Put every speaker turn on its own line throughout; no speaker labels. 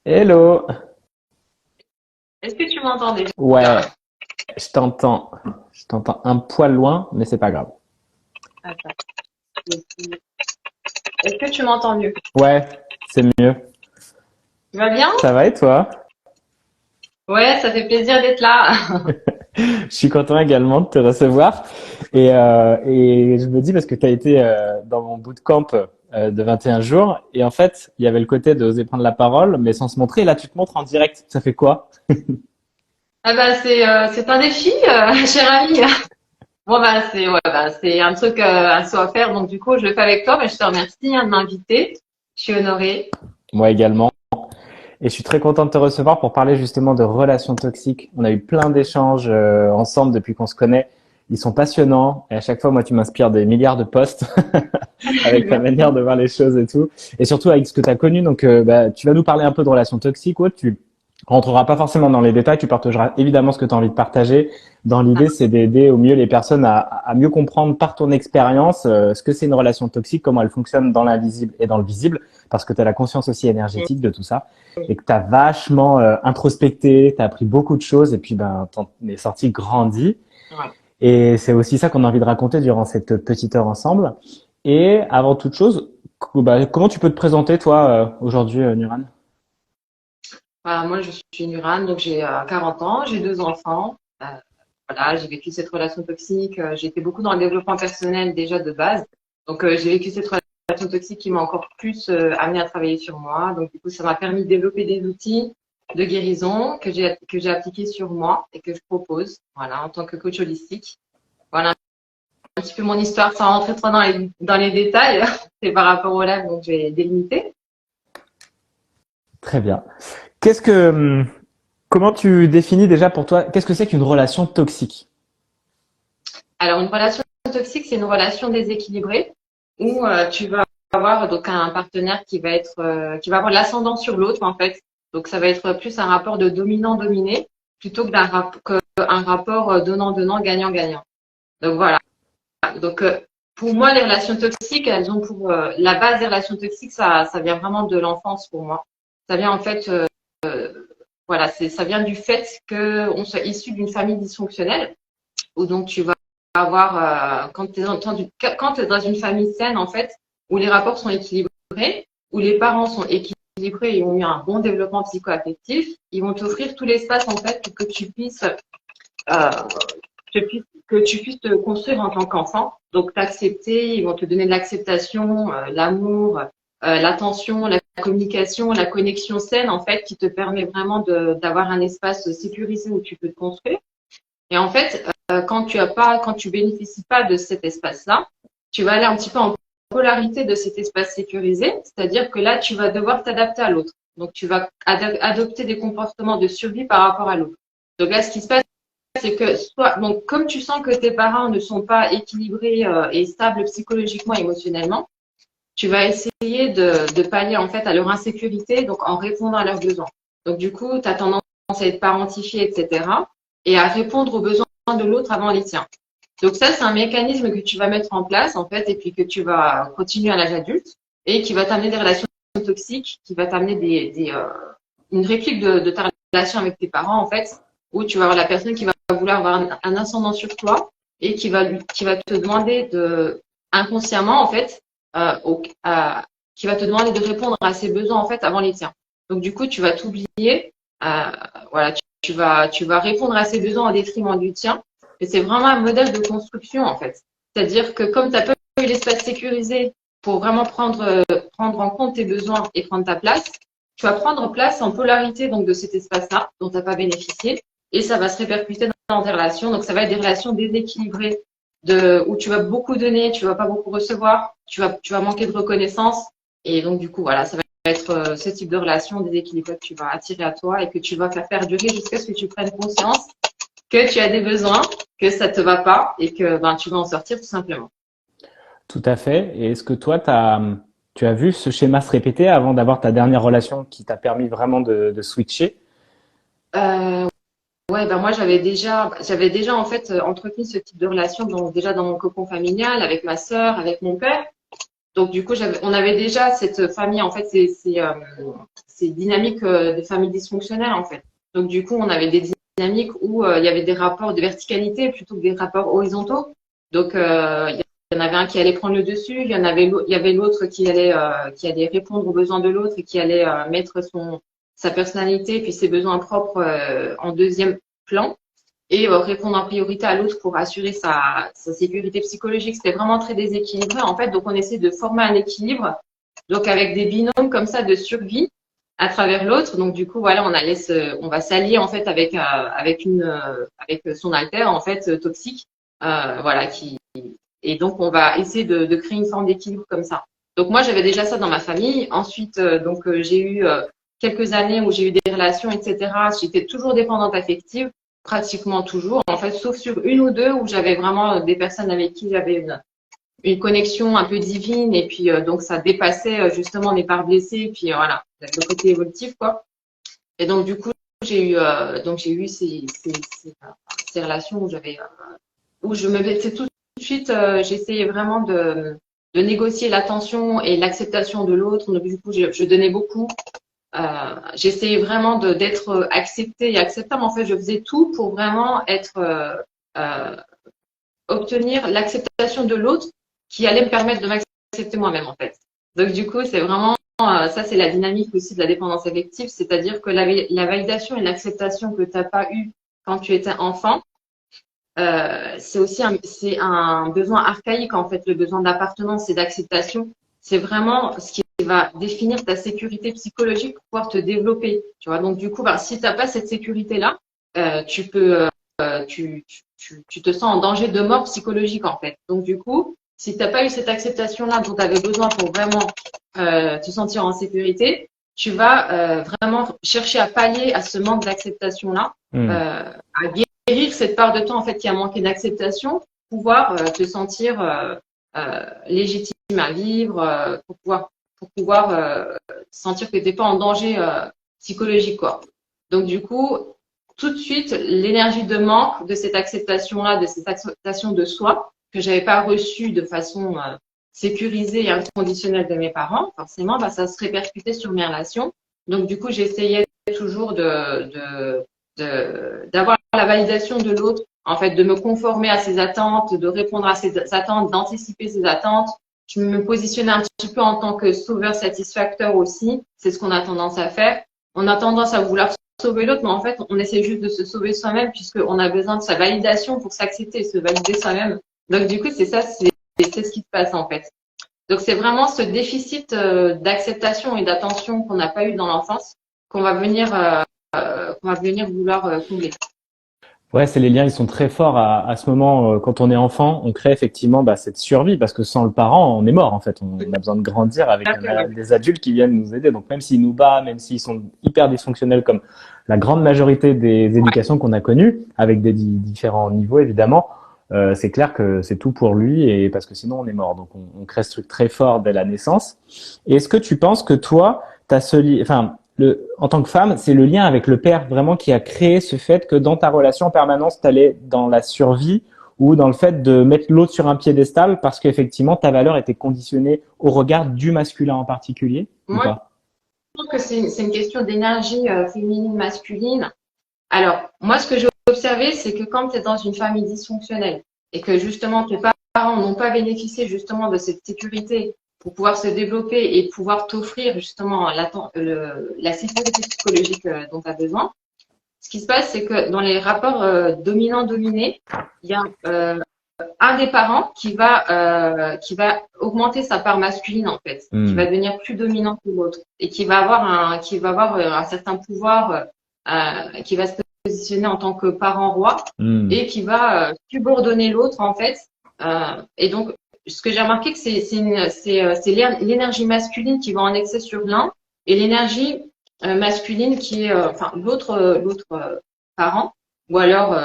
Hello.
Est-ce que tu m'entends déjà?
Ouais, je t'entends. Je t'entends un poil loin, mais c'est pas grave.
Attends. Est-ce que tu m'entends mieux?
Ouais, c'est mieux.
Tu vas bien?
Ça va et toi?
Ouais, ça fait plaisir d'être là.
Je suis content également de te recevoir. Et je me dis parce que tu as été dans mon bootcamp de 21 jours. Et en fait, il y avait le côté de oser prendre la parole, mais sans se montrer. Et là, tu te montres en direct. Ça fait quoi?
Ah bah c'est un défi, cher ami. Bon bah c'est un truc un saut à faire. Donc du coup je le fais avec toi. Mais je te remercie de m'inviter. Je suis honorée.
Moi également. Et je suis très content de te recevoir pour parler justement de relations toxiques. On a eu plein d'échanges ensemble depuis qu'on se connaît. Ils sont passionnants. Et à chaque fois, moi, tu m'inspires des milliards de posts avec ta manière
Merci.
de voir les choses et tout. Et surtout avec ce que tu as connu. Donc, tu vas nous parler un peu de relations toxiques. Ouais, tu rentreras pas forcément dans les détails. Tu partageras évidemment ce que tu as envie de partager. Dans l'idée, c'est d'aider au mieux les personnes à mieux comprendre par ton expérience ce que c'est une relation toxique, comment elle fonctionne dans l'invisible et dans le visible, parce que tu as la conscience aussi énergétique de tout ça et que tu as vachement introspecté, tu as appris beaucoup de choses et puis ben, t'en es sorti grandi.
Ouais.
Et c'est aussi ça qu'on a envie de raconter durant cette petite heure ensemble. Et avant toute chose, comment tu peux te présenter toi aujourd'hui, Nuran?
Voilà, moi je suis Nurane, donc j'ai 40 ans, j'ai deux enfants. Voilà, j'ai vécu cette relation toxique. J'ai été beaucoup dans le développement personnel déjà de base. Donc, j'ai vécu cette relation toxique qui m'a encore plus amené à travailler sur moi. Donc, du coup, ça m'a permis de développer des outils de guérison que j'ai appliqués sur moi et que je propose, voilà, en tant que coach holistique. Voilà un petit peu mon histoire sans rentrer trop dans les détails. C'est par rapport au live, donc je vais délimiter.
Très bien. Qu'est-ce que, comment tu définis déjà pour toi, qu'est-ce que c'est qu'une relation toxique?
Alors, une relation toxique, c'est une relation déséquilibrée où tu vas avoir donc un partenaire qui va avoir l'ascendant sur l'autre en fait. Donc, ça va être plus un rapport de dominant-dominé plutôt qu'un rapport donnant-donnant, gagnant-gagnant. Donc voilà. Donc pour moi, les relations toxiques, elles ont pour la base des relations toxiques, ça vient vraiment de l'enfance pour moi. Ça vient en fait, voilà, ça vient du fait qu'on soit issu d'une famille dysfonctionnelle où donc tu vas avoir, quand tu es dans une famille saine, en fait, où les rapports sont équilibrés, où les parents sont équilibrés et ont eu un bon développement psychoaffectif, ils vont t'offrir tout l'espace, en fait, pour euh, que tu puisses te construire en tant qu'enfant. Donc, t'accepter, ils vont te donner de l'acceptation, l'amour, l'attention, la communication, la connexion saine, en fait, qui te permet vraiment d'avoir un espace sécurisé où tu peux te construire. Et en fait, quand tu bénéficies pas de cet espace-là, tu vas aller un petit peu en polarité de cet espace sécurisé, c'est-à-dire que là, tu vas devoir t'adapter à l'autre. Donc, tu vas adopter des comportements de survie par rapport à l'autre. Donc là, ce qui se passe, c'est que donc, comme tu sens que tes parents ne sont pas équilibrés et stables psychologiquement, émotionnellement, tu vas essayer de pallier en fait à leur insécurité, donc en répondant à leurs besoins. Donc du coup, tu as tendance à être parentifié, etc. et à répondre aux besoins de l'autre avant les tiens. Donc ça, c'est un mécanisme que tu vas mettre en place en fait et puis que tu vas continuer à l'âge adulte et qui va t'amener des relations toxiques, qui va t'amener une réplique de ta relation avec tes parents en fait, où tu vas avoir la personne qui va vouloir avoir un ascendant sur toi et qui va te demander inconsciemment en fait euh, au- à- qui va te demander de répondre à ses besoins en fait avant les tiens. Donc du coup, tu vas t'oublier, euh, voilà, tu vas répondre à ses besoins au détriment du tien. Et c'est vraiment un modèle de construction en fait. C'est-à-dire que comme tu n'as pas eu l'espace sécurisé pour vraiment prendre en compte tes besoins et prendre ta place, tu vas prendre place en polarité donc de cet espace-là dont tu n'as pas bénéficié et ça va se répercuter dans tes relations. Donc ça va être des relations déséquilibrées où tu vas beaucoup donner, tu vas pas beaucoup recevoir, tu vas manquer de reconnaissance. Et donc, du coup, voilà, ça va être ce type de relation déséquilibrée que tu vas attirer à toi et que tu vas faire perdurer jusqu'à ce que tu prennes conscience que tu as des besoins, que ça te va pas et que ben, tu vas en sortir tout simplement.
Tout à fait. Et est-ce que toi, tu as vu ce schéma se répéter avant d'avoir ta dernière relation qui t'a permis vraiment de switcher?
Euh, ouais, ben moi j'avais déjà en fait entretenu ce type de relation donc déjà dans mon cocon familial avec ma sœur, avec mon père. Donc du coup, on avait déjà cette famille, en fait, c'est dynamique de famille dysfonctionnelle en fait. Donc du coup, on avait des dynamiques où il y avait des rapports de verticalité plutôt que des rapports horizontaux. Donc il y en avait un qui allait prendre le dessus, il y avait l'autre qui allait répondre aux besoins de l'autre et qui allait mettre sa personnalité puis ses besoins propres en deuxième plan et répondre en priorité à l'autre pour assurer sa sécurité psychologique. C'était vraiment très déséquilibré en fait. Donc on essaie de former un équilibre, donc avec des binômes comme ça de survie à travers l'autre. Donc du coup voilà, on va s'allier en fait avec son alter en fait toxique, voilà et donc on va essayer de créer une forme d'équilibre comme ça. Donc moi j'avais déjà ça dans ma famille. Ensuite j'ai eu quelques années où j'ai eu des relations etc. J'étais toujours dépendante affective, pratiquement toujours en fait, sauf sur une ou deux où j'avais vraiment des personnes avec qui j'avais une connexion un peu divine et puis donc ça dépassait justement mes parts blessées puis voilà le côté évolutif quoi. Et donc du coup j'ai eu ces relations où où je me mettais tout de suite j'essayais vraiment de négocier l'attention et l'acceptation de l'autre. Donc du coup je donnais beaucoup, j'essayais vraiment d'être acceptée et acceptable. En fait, je faisais tout pour vraiment euh, obtenir l'acceptation de l'autre qui allait me permettre de m'accepter moi-même, en fait. Donc, du coup, c'est vraiment, ça, c'est la dynamique aussi de la dépendance affective, c'est-à-dire que la validation et l'acceptation que tu n'as pas eu quand tu étais enfant, c'est aussi c'est un besoin archaïque, en fait, le besoin d'appartenance et d'acceptation. C'est vraiment ce qui va définir ta sécurité psychologique pour pouvoir te développer. Tu vois, donc du coup, si tu n'as pas cette sécurité-là, tu peux, tu te sens en danger de mort psychologique en fait. Donc du coup, si tu n'as pas eu cette acceptation-là dont tu avais besoin pour vraiment te sentir en sécurité, tu vas vraiment chercher à pallier à ce manque d'acceptation-là, à guérir cette part de toi en fait qui a manqué d'acceptation, pour pouvoir te sentir légitime à vivre, pour pouvoir sentir que tu n'es pas en danger psychologique quoi. Donc du coup, tout de suite, l'énergie de manque de cette acceptation-là, de cette acceptation de soi que j'avais pas reçue de façon sécurisée et inconditionnelle de mes parents, forcément, ça se répercutait sur mes relations. Donc du coup, j'essayais toujours d'avoir la validation de l'autre, en fait, de me conformer à ses attentes, de répondre à ses attentes, d'anticiper ses attentes. Je me positionnais un petit peu en tant que sauveur satisfacteur aussi. C'est ce qu'on a tendance à faire. On a tendance à vouloir sauver l'autre, mais en fait, on essaie juste de se sauver soi-même puisqu'on a besoin de sa validation pour s'accepter et se valider soi-même. Donc, du coup, c'est ce qui se passe en fait. Donc, c'est vraiment ce déficit d'acceptation et d'attention qu'on n'a pas eu dans l'enfance qu'on va venir vouloir combler.
Ouais, c'est les liens, ils sont très forts à ce moment. Quand on est enfant, on crée effectivement cette survie parce que sans le parent, on est mort en fait. On a besoin de grandir avec des adultes qui viennent nous aider. Donc même s'ils nous battent, même s'ils sont hyper dysfonctionnels comme la grande majorité des éducations qu'on a connues, avec des différents niveaux évidemment, c'est clair que c'est tout pour lui et parce que sinon on est mort. Donc on crée ce truc très fort dès la naissance. Et est-ce que tu penses que toi, t'as en tant que femme, c'est le lien avec le père vraiment qui a créé ce fait que dans ta relation en permanence, tu allais dans la survie ou dans le fait de mettre l'autre sur un piédestal parce qu'effectivement ta valeur était conditionnée au regard du masculin en particulier ou
Moi,
pas?
je pense que c'est une question d'énergie féminine, masculine. Alors, moi, ce que j'ai observé, c'est que quand tu es dans une famille dysfonctionnelle et que justement tes parents n'ont pas bénéficié justement de cette sécurité pour pouvoir se développer et pouvoir t'offrir justement la sécurité psychologique dont tu as besoin, ce qui se passe, c'est que dans les rapports dominant-dominé, il y a un des parents qui va augmenter sa part masculine en fait, qui va devenir plus dominant que l'autre et qui va avoir un certain pouvoir, qui va se positionner en tant que parent roi et qui va subordonner l'autre en fait. Et donc, ce que j'ai remarqué, que c'est l'énergie masculine qui va en excès sur l'un et l'énergie masculine qui est, enfin, l'autre parent ou alors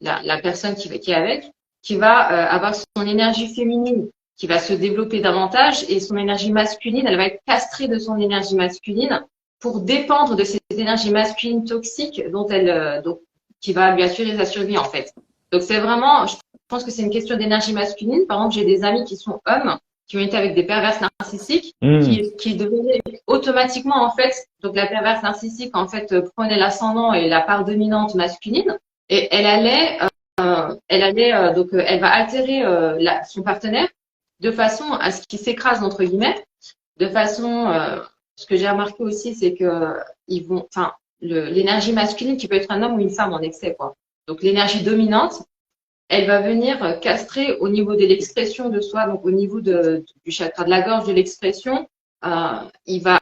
la personne qui est avec, qui va avoir son énergie féminine qui va se développer davantage et son énergie masculine, elle va être castrée de son énergie masculine pour dépendre de cette énergie masculine toxique qui va lui assurer sa survie en fait. Donc c'est vraiment, je pense que c'est une question d'énergie masculine. Par exemple, j'ai des amis qui sont hommes qui ont été avec des perverses narcissiques,
Hmm.
qui devenaient automatiquement, en fait, donc la perverse narcissique, en fait, prenait l'ascendant et la part dominante masculine, et elle va altérer son partenaire de façon à ce qu'il s'écrase, entre guillemets, de façon, ce que j'ai remarqué aussi, c'est que l'énergie masculine qui peut être un homme ou une femme en excès, quoi. Donc l'énergie dominante, elle va venir castrer au niveau de l'expression de soi, donc au niveau du chakra de la gorge, de l'expression. Euh, il va,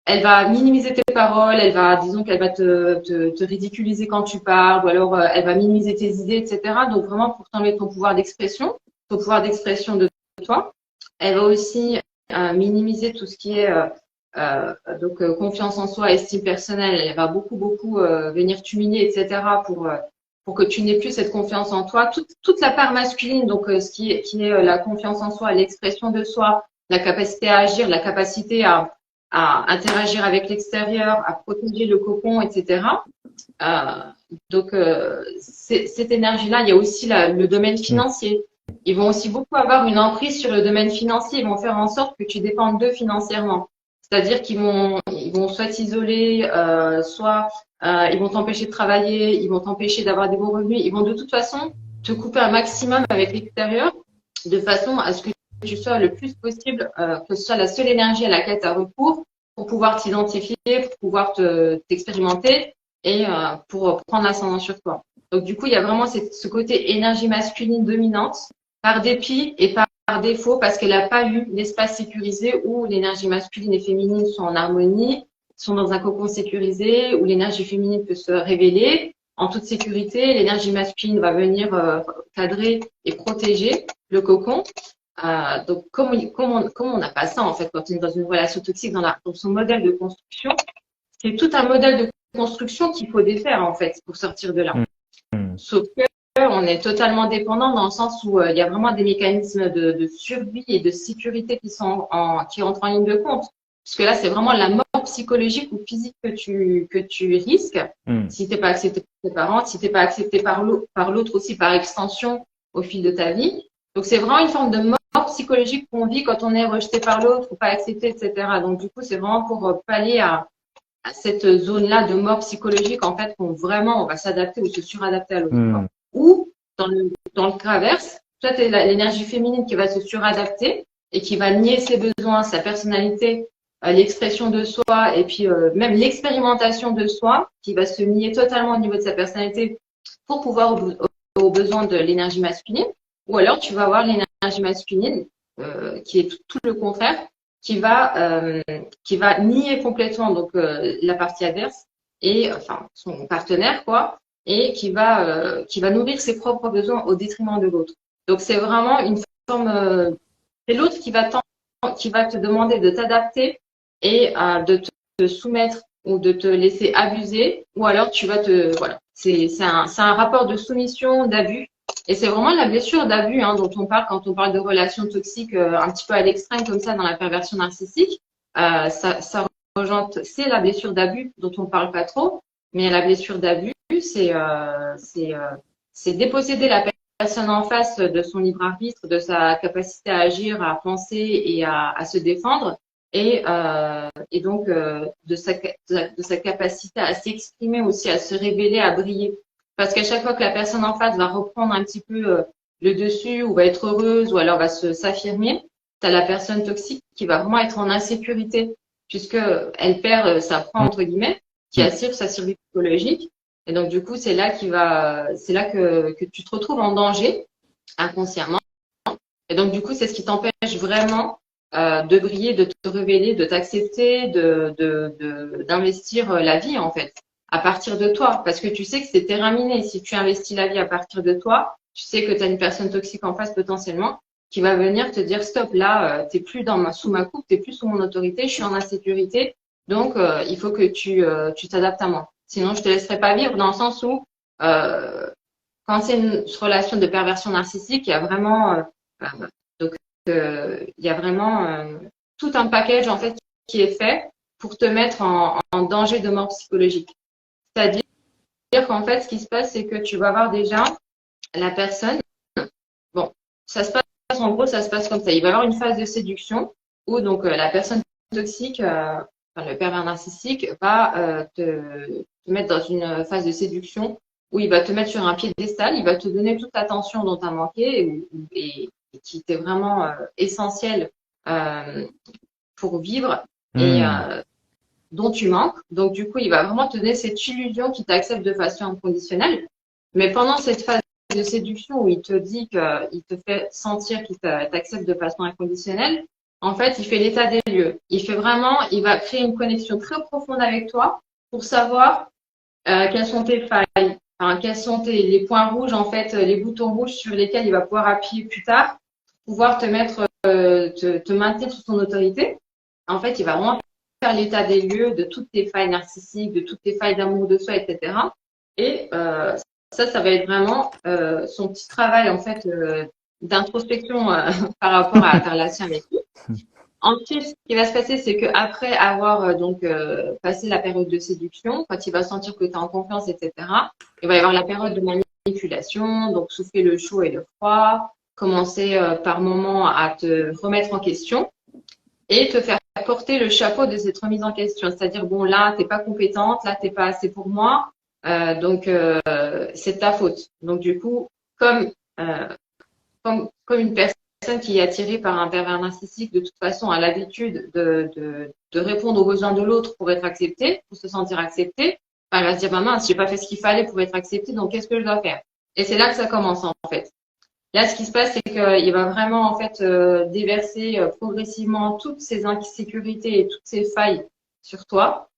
Elle va minimiser tes paroles, disons qu'elle va te ridiculiser quand tu parles, ou alors elle va minimiser tes idées, etc. Donc vraiment pour t'enlever ton pouvoir d'expression de toi. Elle va aussi minimiser tout ce qui est confiance en soi, estime personnelle. Elle va beaucoup venir t'humilier, etc. Pour que tu n'aies plus cette confiance en toi. Toute la part masculine, donc qui est la confiance en soi, l'expression de soi, la capacité à agir, la capacité à interagir avec l'extérieur, à protéger le cocon, etc. Cette énergie-là, il y a aussi le domaine
Hmm.
financier. Ils vont aussi beaucoup avoir une emprise sur le domaine financier. Ils vont faire en sorte que tu dépendes d'eux financièrement. C'est-à-dire ils vont soit t'isoler, soit ils vont t'empêcher de travailler, ils vont t'empêcher d'avoir des bons revenus. Ils vont de toute façon te couper un maximum avec l'extérieur de façon à ce que tu sois le plus possible, que ce soit la seule énergie à laquelle tu as recours pour pouvoir t'identifier, pour pouvoir t'expérimenter et pour prendre l'ascendant sur toi. Donc du coup, il y a vraiment ce côté énergie masculine dominante par dépit et par défaut parce qu'elle n'a pas eu l'espace sécurisé où l'énergie masculine et féminine sont en harmonie, sont dans un cocon sécurisé, où l'énergie féminine peut se révéler en toute sécurité. L'énergie masculine va venir cadrer et protéger le cocon. Donc, comme on n'a pas ça, en fait, quand on est dans une relation toxique, dans son modèle de construction, c'est tout un modèle de construction qu'il faut défaire, en fait, pour sortir de là.
Hmm.
Sauf que on est totalement dépendant dans le sens où il y a vraiment des mécanismes de survie et de sécurité qui entrent en ligne de compte. Parce que là, c'est vraiment la mort psychologique ou physique que tu risques
Hmm.
si t'es pas accepté par tes parents, si t'es pas accepté par l'autre aussi par extension au fil de ta vie. Donc, c'est vraiment une forme de mort psychologique qu'on vit quand on est rejeté par l'autre ou pas accepté, etc. Donc, du coup, c'est vraiment pour pallier à cette zone-là de mort psychologique, en fait, qu'on vraiment, on va s'adapter ou se suradapter à l'autre.
Hmm.
Ou, dans le cas inverse, toi, tu l'énergie féminine qui va se suradapter et qui va nier ses besoins, sa personnalité, l'expression de soi et puis même l'expérimentation de soi, qui va se nier totalement au niveau de sa personnalité pour pouvoir aux besoins de l'énergie masculine. Ou alors, tu vas avoir l'énergie masculine qui est tout le contraire, qui va nier complètement donc la partie adverse et enfin son partenaire quoi et qui va nourrir ses propres besoins au détriment de l'autre. Donc c'est vraiment une forme c'est l'autre qui va te demander de t'adapter et de te soumettre ou de te laisser abuser ou alors tu vas te voilà c'est un rapport de soumission d'abus et c'est vraiment la blessure d'abus hein, dont on parle quand on parle de relations toxiques un petit peu à l'extrême comme ça dans la perversion narcissique. Ça rejoint, c'est la blessure d'abus dont on ne parle pas trop, mais la blessure d'abus, c'est déposséder la personne en face de son libre arbitre, de sa capacité à agir, à penser et à se défendre, et donc de sa capacité à s'exprimer aussi, à se révéler, à briller. Parce qu'à chaque fois que la personne en face va reprendre un petit peu le dessus ou va être heureuse ou alors va s'affirmer, tu as la personne toxique qui va vraiment être en insécurité puisque elle perd sa proie entre guillemets, qui assure sa survie psychologique. Et donc du coup, c'est là que tu te retrouves en danger inconsciemment. Et donc du coup, c'est ce qui t'empêche vraiment de briller, de te révéler, de t'accepter, d'investir la vie en fait à partir de toi, parce que tu sais que c'est terminé. Si tu investis la vie à partir de toi, tu sais que tu as une personne toxique en face potentiellement qui va venir te dire stop, là, t'es plus sous ma coupe, t'es plus sous mon autorité, je suis en insécurité, donc il faut que tu t'adaptes à moi. Sinon, je te laisserai pas vivre dans le sens où quand c'est une relation de perversion narcissique, il y a vraiment il y a vraiment tout un package en fait qui est fait pour te mettre en danger de mort psychologique. C'est-à-dire qu'en fait, ce qui se passe, c'est que tu vas avoir déjà la personne. Bon, ça se passe en gros, ça se passe comme ça. Il va y avoir une phase de séduction où donc la personne toxique, enfin, le pervers narcissique, va te mettre dans une phase de séduction où il va te mettre sur un piédestal, il va te donner toute l'attention dont tu as manqué et qui était vraiment essentielle pour vivre et dont tu manques. Donc, du coup, il va vraiment te donner cette illusion qu'il t'accepte de façon inconditionnelle. Mais pendant cette phase de séduction où il te dit qu'il te fait sentir qu'il t'accepte de façon inconditionnelle, en fait, il fait l'état des lieux. Il va créer une connexion très profonde avec toi pour savoir quelles sont tes failles, enfin, quels sont les points rouges, en fait, les boutons rouges sur lesquels il va pouvoir appuyer plus tard, pouvoir te mettre, te maintenir sous son autorité. En fait, il va vraiment faire l'état des lieux de toutes tes failles narcissiques, de toutes tes failles d'amour de soi, etc. Et ça va être vraiment son petit travail en fait d'introspection par rapport à ta relation avec lui. Ensuite, ce qui va se passer, c'est qu'après avoir passé la période de séduction, quand il va sentir que tu es en confiance, etc., il va y avoir la période de manipulation, donc souffler le chaud et le froid, commencer par moments à te remettre en question et te faire porter le chapeau de cette remise en question. C'est-à-dire, bon, là, t'es pas compétente, là, t'es pas assez pour moi, donc c'est ta faute. Donc, du coup, comme une personne qui est attirée par un pervers narcissique, de toute façon, a l'habitude de répondre aux besoins de l'autre pour être acceptée, pour se sentir acceptée, elle va se dire, bah mince, j'ai pas fait ce qu'il fallait pour être acceptée, donc qu'est-ce que je dois faire? Et c'est là que ça commence, en fait. Là, ce qui se passe, c'est qu'il va vraiment en fait déverser progressivement toutes ses insécurités et toutes ses failles sur toi,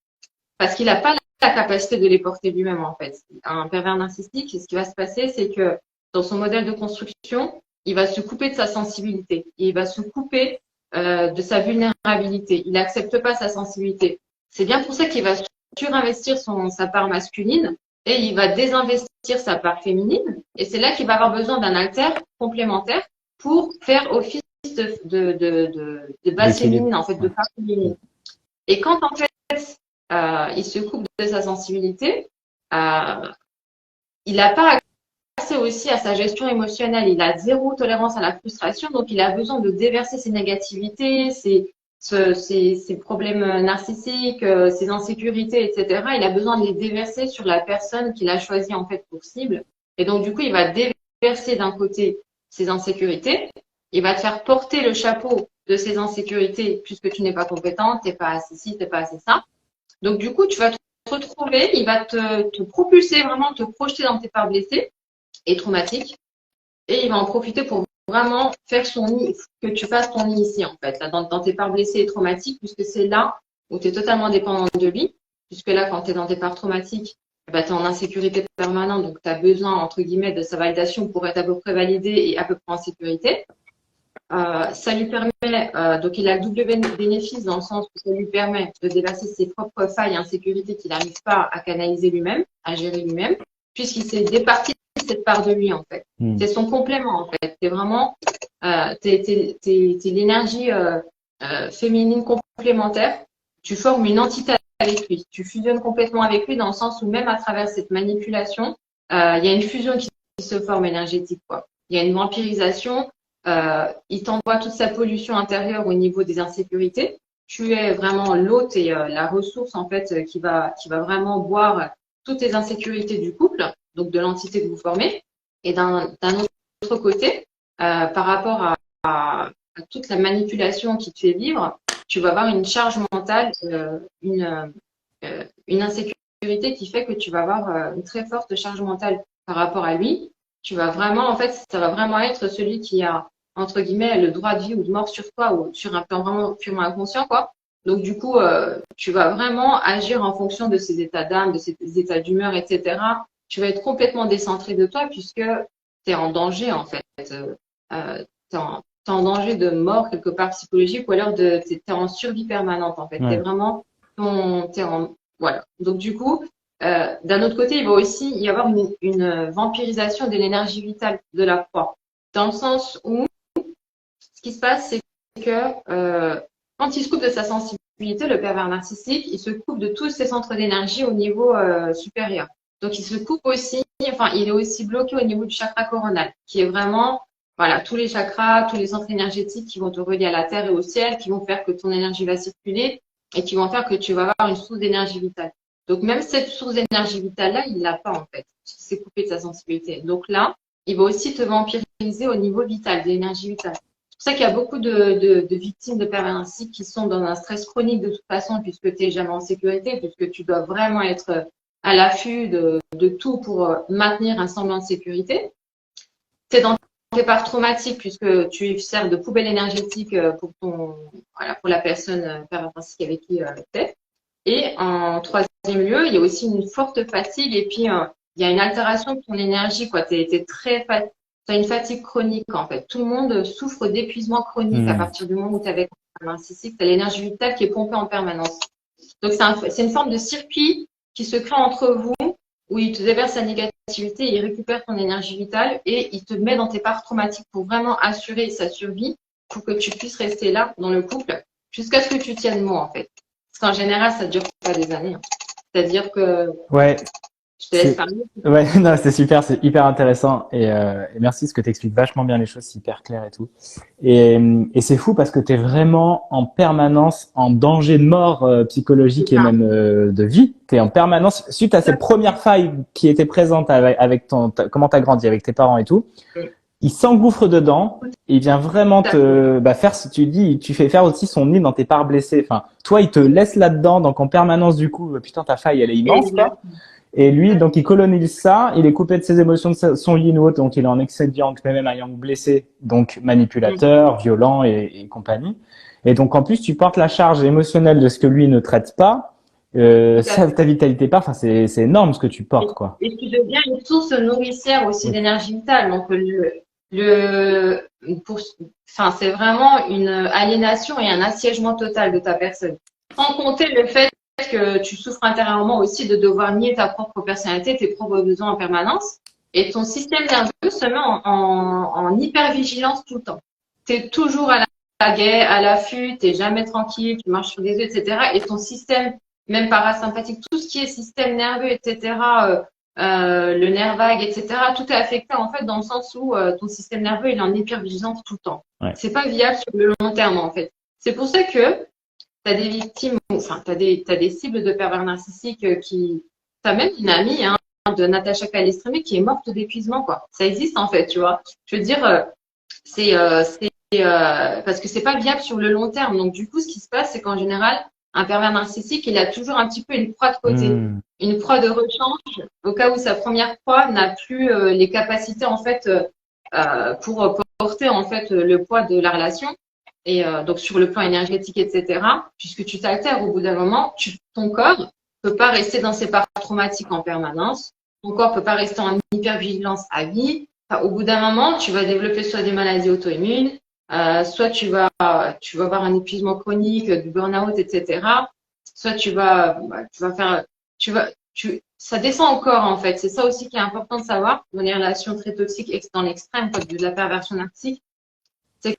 parce qu'il n'a pas la capacité de les porter lui-même en fait. Un pervers narcissique, ce qui va se passer, c'est que dans son modèle de construction, il va se couper de sa sensibilité, et il va se couper de sa vulnérabilité. Il n'accepte pas sa sensibilité. C'est bien pour ça qu'il va surinvestir sa part masculine et il va désinvestir sa part féminine. Et c'est là qu'il va avoir besoin d'un alter complémentaire pour faire office de base féminine, en fait, de part féminine. Et quand, en fait, il se coupe de sa sensibilité, il n'a pas accès aussi à sa gestion émotionnelle. Il a zéro tolérance à la frustration, donc il a besoin de déverser ses négativités, ses problèmes narcissiques, ses insécurités, etc. Il a besoin de les déverser sur la personne qu'il a choisie en fait pour cible. Et donc, du coup, il va déverser d'un côté ses insécurités. Il va te faire porter le chapeau de ses insécurités puisque tu n'es pas compétente, t'es pas assez ci, t'es pas assez ça. Donc, du coup, tu vas te retrouver, il va te propulser vraiment, te projeter dans tes parts blessées et traumatiques. Et il va en profiter pour vraiment faire que tu fasses ton nid ici, en fait, là, dans tes parts blessées et traumatiques, puisque c'est là où tu es totalement dépendante de lui. Puisque là, quand tu es dans tes parts traumatiques, tu es en insécurité permanente, donc tu as besoin, entre guillemets, de sa validation pour être à peu près validé et à peu près en sécurité. Ça lui permet, donc il a le double bénéfice dans le sens où ça lui permet de déverser ses propres failles et insécurités qu'il n'arrive pas à canaliser lui-même, à gérer lui-même, puisqu'il s'est départi de cette part de lui, en fait. C'est son complément, en fait. C'est vraiment, t'es l'énergie féminine complémentaire. Tu formes une entité avec lui. Tu fusionnes complètement avec lui dans le sens où même à travers cette manipulation, il y a une fusion qui se forme énergétique, quoi. Il y a une vampirisation. Il t'envoie toute sa pollution intérieure au niveau des insécurités. Tu es vraiment l'hôte et la ressource en fait qui va vraiment boire toutes les insécurités du couple, donc de l'entité que vous formez. Et d'un autre côté, par rapport à toute la manipulation qui te fait vivre, tu vas avoir une charge mentale, une insécurité qui fait que tu vas avoir une très forte charge mentale par rapport à lui. Tu vas vraiment, en fait, ça va vraiment être celui qui a, entre guillemets, le droit de vie ou de mort sur toi ou sur un plan vraiment purement inconscient, quoi. Donc, du coup, tu vas vraiment agir en fonction de ces états d'âme, de ces états d'humeur, etc. Tu vas être complètement décentré de toi puisque tu es en danger, en fait. Tu es en danger de mort quelque part psychologique ou alors tu es en survie permanente, en fait. Ouais. Tu es vraiment, voilà. Donc, du coup, d'un autre côté, il va aussi y avoir une vampirisation de l'énergie vitale de la proie. Dans le sens où, ce qui se passe, c'est que quand il se coupe de sa sensibilité, le pervers narcissique, il se coupe de tous ses centres d'énergie au niveau supérieur. Donc, il se coupe aussi, enfin, il est aussi bloqué au niveau du chakra coronal, qui est vraiment, voilà, tous les chakras, tous les centres énergétiques qui vont te relier à la terre et au ciel, qui vont faire que ton énergie va circuler et qui vont faire que tu vas avoir une source d'énergie vitale. Donc, même cette source d'énergie vitale-là, il l'a pas, en fait. C'est coupé de sa sensibilité. Donc là, il va aussi te vampiriser au niveau vital, de l'énergie vitale. C'est pour ça qu'il y a beaucoup de victimes de pervers narcissiques qui sont dans un stress chronique de toute façon, puisque tu n'es jamais en sécurité, puisque tu dois vraiment être à l'affût de tout pour maintenir un semblant de sécurité. C'est dans tes parts traumatiques, puisque tu sers de poubelle énergétique pour la personne pervers narcissique avec qui tu es. Et en troisième lieu, il y a aussi une forte fatigue et puis il y a une altération de ton énergie, quoi. T'as une fatigue chronique, en fait. Tout le monde souffre d'épuisement chronique à partir du moment où tu es avec un narcissique. Tu as l'énergie vitale qui est pompée en permanence. Donc, c'est une forme de circuit qui se crée entre vous où il te déverse sa négativité, il récupère ton énergie vitale et il te met dans tes parts traumatiques pour vraiment assurer sa survie pour que tu puisses rester là dans le couple jusqu'à ce que tu tiennes mot, en fait. Parce qu'en général, ça ne dure pas des années. C'est-à-dire que
Ouais,
je te laisse parler.
ouais, non, c'est super, c'est hyper intéressant et merci parce que tu expliques vachement bien les choses, c'est hyper clair et tout. Et c'est fou parce que tu es vraiment en permanence en danger de mort psychologique et même de vie. Tu es en permanence suite à cette première faille qui était présente avec comment tu as grandi avec tes parents et tout. Il s'engouffre dedans, et il vient vraiment te faire, si tu dis, tu fais faire aussi son nid dans tes parts blessées. Enfin, toi, il te laisse là-dedans, donc en permanence du coup, putain, ta faille, elle est immense, quoi. Et lui, donc, il colonise ça, il est coupé de ses émotions, de son yin ou autre, donc il est en excès de yang, mais même un yang blessé, donc manipulateur, violent et compagnie. Et donc, en plus, tu portes la charge émotionnelle de ce que lui ne traite pas. Ta vitalité part, enfin, c'est énorme ce que tu portes, quoi.
Et tu deviens une source nourricière aussi d'énergie vitale. Donc, c'est vraiment une aliénation et un assiègement total de ta personne. Sans compter le fait que tu souffres intérieurement aussi de devoir nier ta propre personnalité, tes propres besoins en permanence. Et ton système nerveux se met en hypervigilance tout le temps. Tu es toujours à l'affût, tu n'es jamais tranquille, tu marches sur des œufs, etc. Et ton système, même parasympathique, tout ce qui est système nerveux, etc., le nerf vague, etc., tout est affecté en fait dans le sens où ton système nerveux il est en hypervigilance tout le temps.
Ouais.
C'est pas viable sur le long terme en fait. C'est pour ça que tu as des victimes, enfin, tu as des cibles de pervers narcissiques qui. Tu as même une amie de Natacha Calestremi qui est morte d'épuisement, quoi. Ça existe en fait, tu vois. Je veux dire, parce que c'est pas viable sur le long terme. Donc, du coup, ce qui se passe, c'est qu'en général, un pervers narcissique, il a toujours un petit peu une proie de côté, une proie de rechange, au cas où sa première proie n'a plus les capacités en fait pour porter en fait le poids de la relation. Et donc sur le plan énergétique, etc. Puisque tu t'altères au bout d'un moment, ton corps peut pas rester dans ses parts traumatiques en permanence. Ton corps peut pas rester en hypervigilance à vie. Enfin, au bout d'un moment, tu vas développer soit des maladies auto-immunes, soit tu vas avoir un épuisement chronique, du burn-out, etc. Soit ça descend encore en fait. C'est ça aussi qui est important de savoir dans les relations très toxiques dans l'extrême, de la perversion narcissique. C'est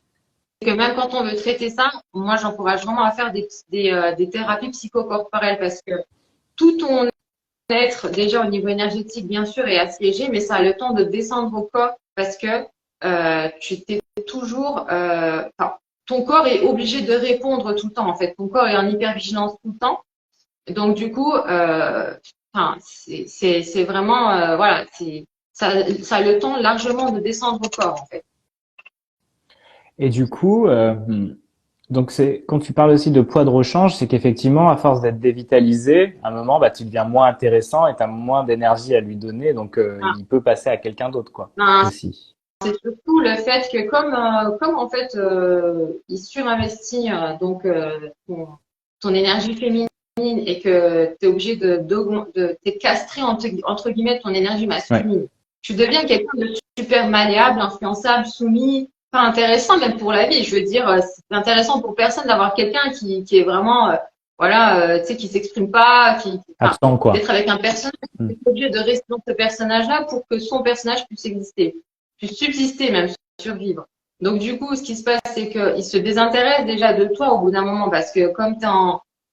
que même quand on veut traiter ça, moi j'encourage vraiment à faire des thérapies psychocorporelles parce que tout ton être, déjà au niveau énergétique bien sûr, est assiégé, mais ça a le temps de descendre au corps parce que tu t'es toujours, ton corps est obligé de répondre tout le temps en fait. Ton corps est en hypervigilance tout le temps. Donc du coup, c'est vraiment, voilà, ça a le temps largement de descendre au corps en fait.
Et du coup, donc c'est quand tu parles aussi de poids de rechange, c'est qu'effectivement, à force d'être dévitalisé, à un moment, tu deviens moins intéressant et tu as moins d'énergie à lui donner, donc il peut passer à quelqu'un d'autre, quoi. Aussi.
C'est surtout le fait que comme en fait il surinvestit ton énergie féminine et que tu es obligé t'es castré entre guillemets ton énergie masculine. Ouais. Tu deviens quelqu'un de super malléable, influençable, soumis, pas intéressant même pour la vie. Je veux dire, c'est intéressant pour personne d'avoir quelqu'un qui est vraiment tu sais, qui s'exprime pas,
absent, quoi.
D'être avec un personnage, qui est obligé de rester dans ce personnage-là pour que son personnage puisse exister. Subsister, même survivre. Donc, du coup, ce qui se passe, c'est qu'il se désintéresse déjà de toi au bout d'un moment parce que comme tu es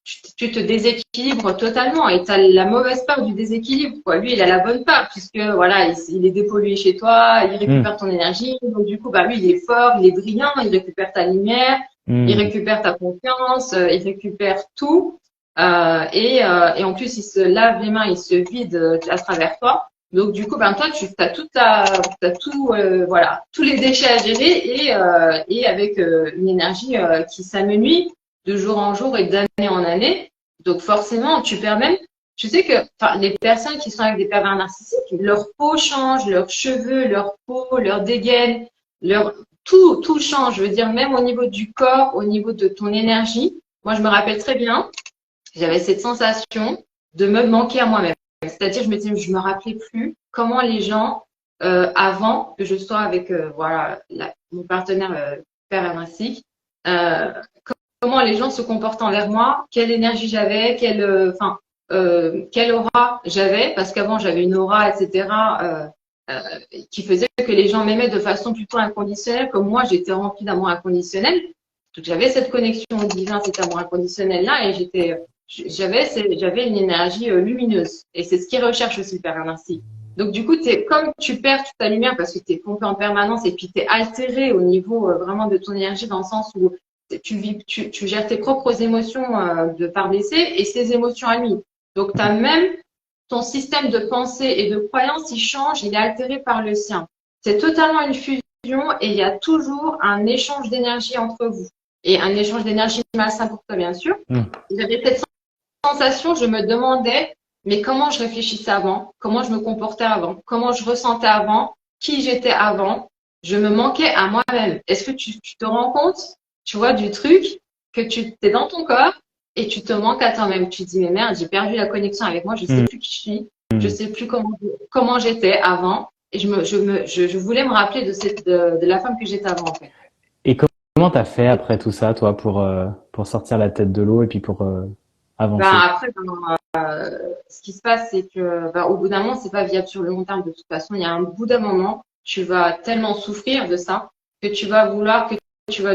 tu te déséquilibres totalement et tu as la mauvaise part du déséquilibre, quoi. Lui, il a la bonne part puisque voilà, il est dépollué chez toi, il récupère ton énergie. Donc du coup, bah lui, il est fort, il est brillant, il récupère ta lumière, il récupère ta confiance, il récupère tout. Et en plus, il se lave les mains, il se vide à travers toi. Donc du coup, ben toi, tu as tout, voilà, tous les déchets à gérer et avec une énergie qui s'amenuise de jour en jour et d'année en année. Donc forcément, tu perds même. Tu sais que les personnes qui sont avec des pervers narcissiques, leur peau change, leurs cheveux, leur peau, leur dégaine, leur tout change. Je veux dire, même au niveau du corps, au niveau de ton énergie. Moi, je me rappelle très bien, j'avais cette sensation de me manquer à moi-même. C'est-à-dire, je me rappelais plus comment les gens avant que je sois avec voilà mon partenaire pervers narcissique, comment les gens se comportent envers moi, quelle énergie j'avais, quelle aura j'avais, parce qu'avant j'avais une aura, etc., qui faisait que les gens m'aimaient de façon plutôt inconditionnelle, comme moi j'étais remplie d'amour inconditionnel. Donc j'avais cette connexion au divin, cet amour inconditionnel là, et j'avais une énergie lumineuse. Et c'est ce qu'ils recherchent aussi le pervers narcissique. Donc du coup, comme tu perds toute ta lumière parce que tu es pompé en permanence et puis tu es altéré au niveau vraiment de ton énergie dans le sens où tu gères tes propres émotions de par blessé et ses émotions à lui. Donc, tu as même ton système de pensée et de croyance, il change, il est altéré par le sien. C'est totalement une fusion et il y a toujours un échange d'énergie entre vous. Et un échange d'énergie malsain pour toi, bien sûr. J'avais cette sensation, je me demandais, mais comment je réfléchissais avant, comment je me comportais avant, comment je ressentais avant, qui j'étais avant. Je me manquais à moi-même. Est-ce que tu te rends compte, tu vois, du truc que tu es dans ton corps et tu te manques à toi-même. Tu te dis, mais merde, j'ai perdu la connexion avec moi, je sais plus qui je suis, je sais plus comment j'étais avant. Et je voulais me rappeler de la femme que j'étais avant, en fait.
Et comment t'as fait après tout ça, toi, pour sortir la tête de l'eau et puis pour avancer?
Après, ce qui se passe, c'est que au bout d'un moment, c'est pas viable sur le long terme de toute façon. Il y a un bout d'un moment, tu vas tellement souffrir de ça que tu vas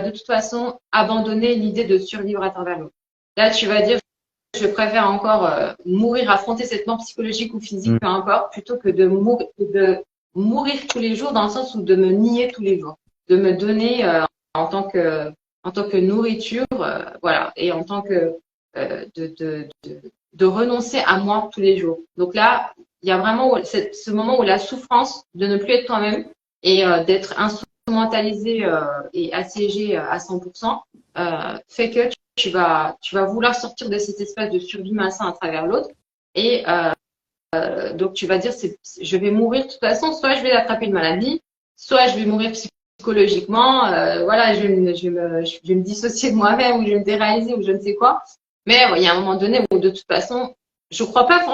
de toute façon abandonner l'idée de survivre à travers l'autre. Là, tu vas dire, je préfère encore mourir, affronter cette mort psychologique ou physique, peu importe, plutôt que de mourir tous les jours dans le sens où de me nier tous les jours, de me donner en tant que nourriture, voilà, et en tant que de renoncer à moi tous les jours. Donc là, il y a vraiment ce moment où la souffrance de ne plus être toi-même et d'être instrumentalisé et assiégé à 100% fait que tu vas vouloir sortir de cet espace de survie malsain à travers l'autre et donc tu vas dire je vais mourir de toute façon, soit je vais attraper une maladie, soit je vais mourir psychologiquement, voilà, je vais me dissocier de moi-même ou je vais me déréaliser ou je ne sais quoi. Mais il y a un moment donné où de toute façon, je crois pas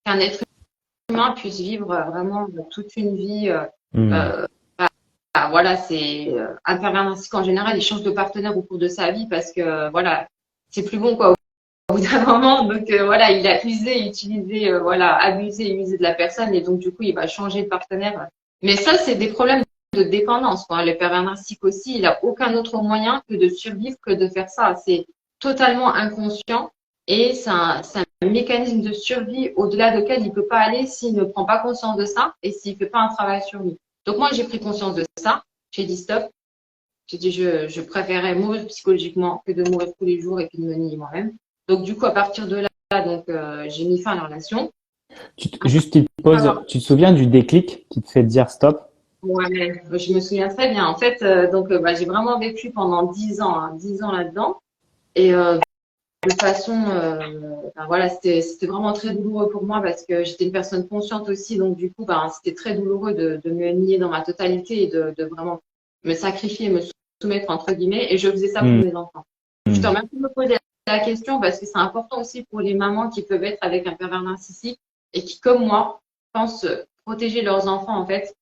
qu'un être humain puisse vivre vraiment toute une vie. Voilà, c'est un pervers narcissique en général, il change de partenaire au cours de sa vie parce que voilà, c'est plus bon quoi. Au bout d'un moment, donc voilà, il a usé, utilisé, voilà, abusé, usé de la personne et donc du coup, il va changer de partenaire. Mais ça, c'est des problèmes de dépendance, quoi. Le pervers narcissique aussi, il a aucun autre moyen que de survivre, que de faire ça. C'est totalement inconscient et c'est un mécanisme de survie au-delà duquel il ne peut pas aller s'il ne prend pas conscience de ça et s'il ne fait pas un travail sur lui. Donc moi, j'ai pris conscience de ça. J'ai dit stop. J'ai dit je préférais mourir psychologiquement que de mourir tous les jours et puis de me nier moi-même. Donc du coup, à partir de là, donc j'ai mis fin à la relation.
Juste petite pause, tu te souviens du déclic qui te fait dire stop?
Ouais, je me souviens très bien. En fait, j'ai vraiment vécu pendant 10 ans, 10 ans là-dedans. Et de façon, voilà, c'était vraiment très douloureux pour moi parce que j'étais une personne consciente aussi. Donc du coup, c'était très douloureux de me nier dans ma totalité et de vraiment me sacrifier, me soumettre entre guillemets. Et je faisais ça pour mes enfants. Je te remercie de me poser la question parce que c'est important aussi pour les mamans qui peuvent être avec un pervers narcissique et qui, comme moi, pensent protéger leurs enfants en fait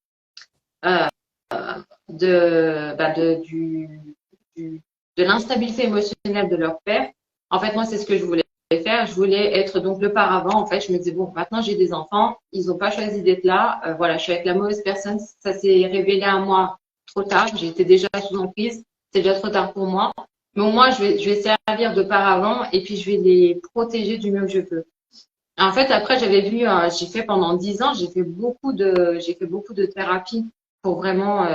de l'instabilité émotionnelle de leur père. En fait, moi, c'est ce que je voulais faire. Je voulais être donc le paravent. En fait, je me disais, bon, maintenant j'ai des enfants, ils n'ont pas choisi d'être là. Voilà, je suis avec la mauvaise personne. Ça s'est révélé à moi trop tard. J'étais déjà sous emprise. C'est déjà trop tard pour moi. mais au moins, je vais servir de paravent et puis je vais les protéger du mieux que je peux. En fait, après, j'avais vu, j'ai fait pendant 10 ans, j'ai fait beaucoup de thérapie pour vraiment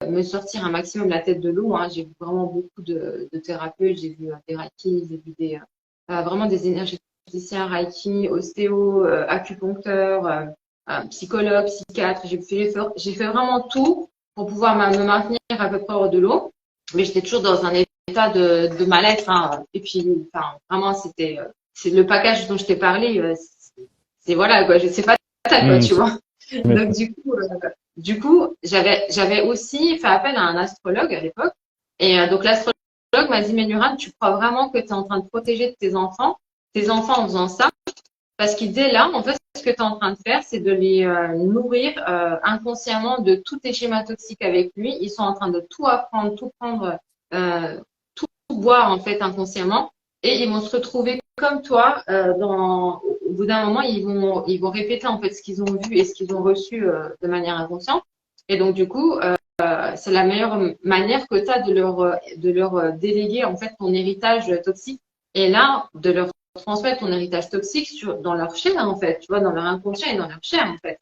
me sortir un maximum la tête de l'eau. Hein. J'ai vu vraiment beaucoup de thérapeutes, j'ai vu des Reiki, j'ai vu vraiment des énergéticiens, Reiki, ostéo, acupuncteur, psychologue, psychiatre. J'ai fait vraiment tout pour pouvoir me maintenir à peu près hors de l'eau. Mais j'étais toujours dans un état de mal-être. Hein. Et puis, enfin, vraiment, c'est le package dont je t'ai parlé. C'est voilà quoi, je sais pas quoi, tu vois. Donc du coup, j'avais aussi fait appel à un astrologue à l'époque. Et donc l'astrologue m'a dit, mais Nurhan, tu crois vraiment que tu es en train de protéger tes enfants en faisant ça? Parce qu'il disait là, en fait, ce que tu es en train de faire, c'est de les nourrir inconsciemment de tous tes schémas toxiques avec lui. Ils sont en train de tout apprendre, tout prendre, tout boire en fait inconsciemment. Et ils vont se retrouver comme toi. Au bout d'un moment, ils vont répéter en fait ce qu'ils ont vu et ce qu'ils ont reçu de manière inconsciente. Et donc du coup, c'est la meilleure manière que tu as de leur déléguer en fait ton héritage toxique. Et là, de leur transmettre ton héritage toxique dans leur chair, en fait, tu vois, dans leur inconscient et dans leur chair, en fait.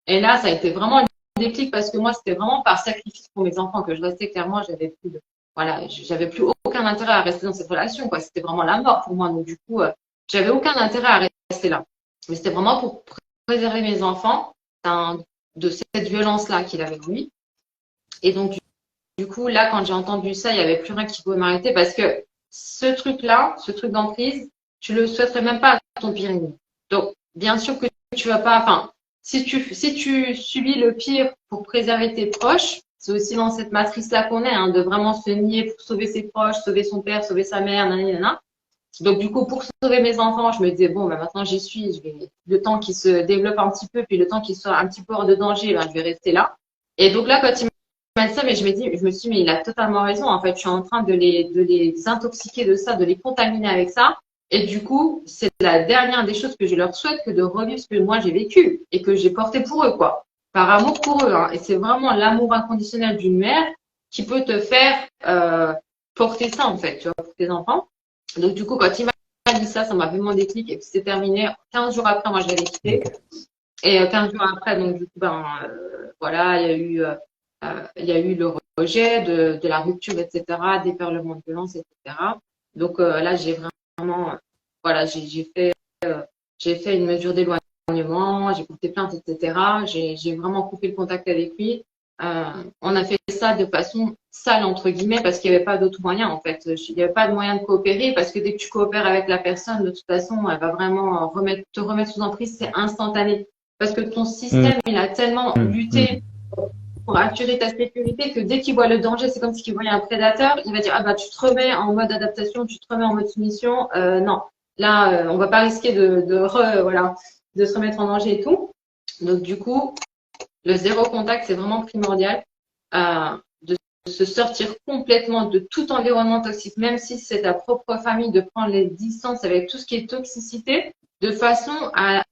Et là, ça a été vraiment un déclic parce que moi, c'était vraiment par sacrifice pour mes enfants que je restais clairement, j'avais plus aucun intérêt à rester dans cette relation, quoi. C'était vraiment la mort pour moi. Donc, du coup, j'avais aucun intérêt à rester là. Mais c'était vraiment pour préserver mes enfants de cette violence-là qu'il avait en lui. Et donc, du coup, là, quand j'ai entendu ça, il n'y avait plus rien qui pouvait m'arrêter parce que ce truc-là, ce truc d'emprise, tu le souhaiterais même pas à ton pire ennemi. Donc, bien sûr que tu vas pas, enfin, si tu subis le pire pour préserver tes proches, c'est aussi dans cette matrice-là qu'on est, hein, de vraiment se nier pour sauver ses proches, sauver son père, sauver sa mère, nanana. Donc, du coup, pour sauver mes enfants, je me disais, bon, bah, maintenant j'y suis, le temps qu'ils se développent un petit peu, puis le temps qu'ils soient un petit peu hors de danger, ben, je vais rester là. Et donc là, quand il m'a dit ça, mais je me suis dit, mais il a totalement raison. En fait, je suis en train de les intoxiquer de ça, de les contaminer avec ça. Et du coup, c'est la dernière des choses que je leur souhaite que de revivre ce que moi j'ai vécu et que j'ai porté pour eux, quoi. Par amour pour eux. Hein. Et c'est vraiment l'amour inconditionnel d'une mère qui peut te faire porter ça, en fait, tu vois, pour tes enfants. Donc, du coup, quand il m'a dit ça, ça m'a fait mon déclic et puis c'est terminé. 15 jours après, moi, je l'avais quitté. Et 15 jours après, donc, du coup, voilà, il y a eu le rejet de la rupture, etc., déferlement de violence, etc. Donc, là, j'ai vraiment, voilà, j'ai fait une mesure d'éloignement, j'ai porté plainte, etc. J'ai vraiment coupé le contact avec lui. On a fait ça de façon sale, entre guillemets, parce qu'il n'y avait pas d'autre moyen, en fait. Il n'y avait pas de moyen de coopérer, parce que dès que tu coopères avec la personne, de toute façon, elle va vraiment te remettre sous emprise, c'est instantané. Parce que ton système, il a tellement lutté pour assurer ta sécurité que dès qu'il voit le danger, c'est comme si il voyait un prédateur, il va dire, ah bah, tu te remets en mode adaptation, tu te remets en mode soumission. Non, là, on va pas risquer voilà, de se remettre en danger et tout. Donc, du coup, le zéro contact, c'est vraiment primordial de se sortir complètement de tout environnement toxique, même si c'est ta propre famille, de prendre les distances avec tout ce qui est toxicité, de façon à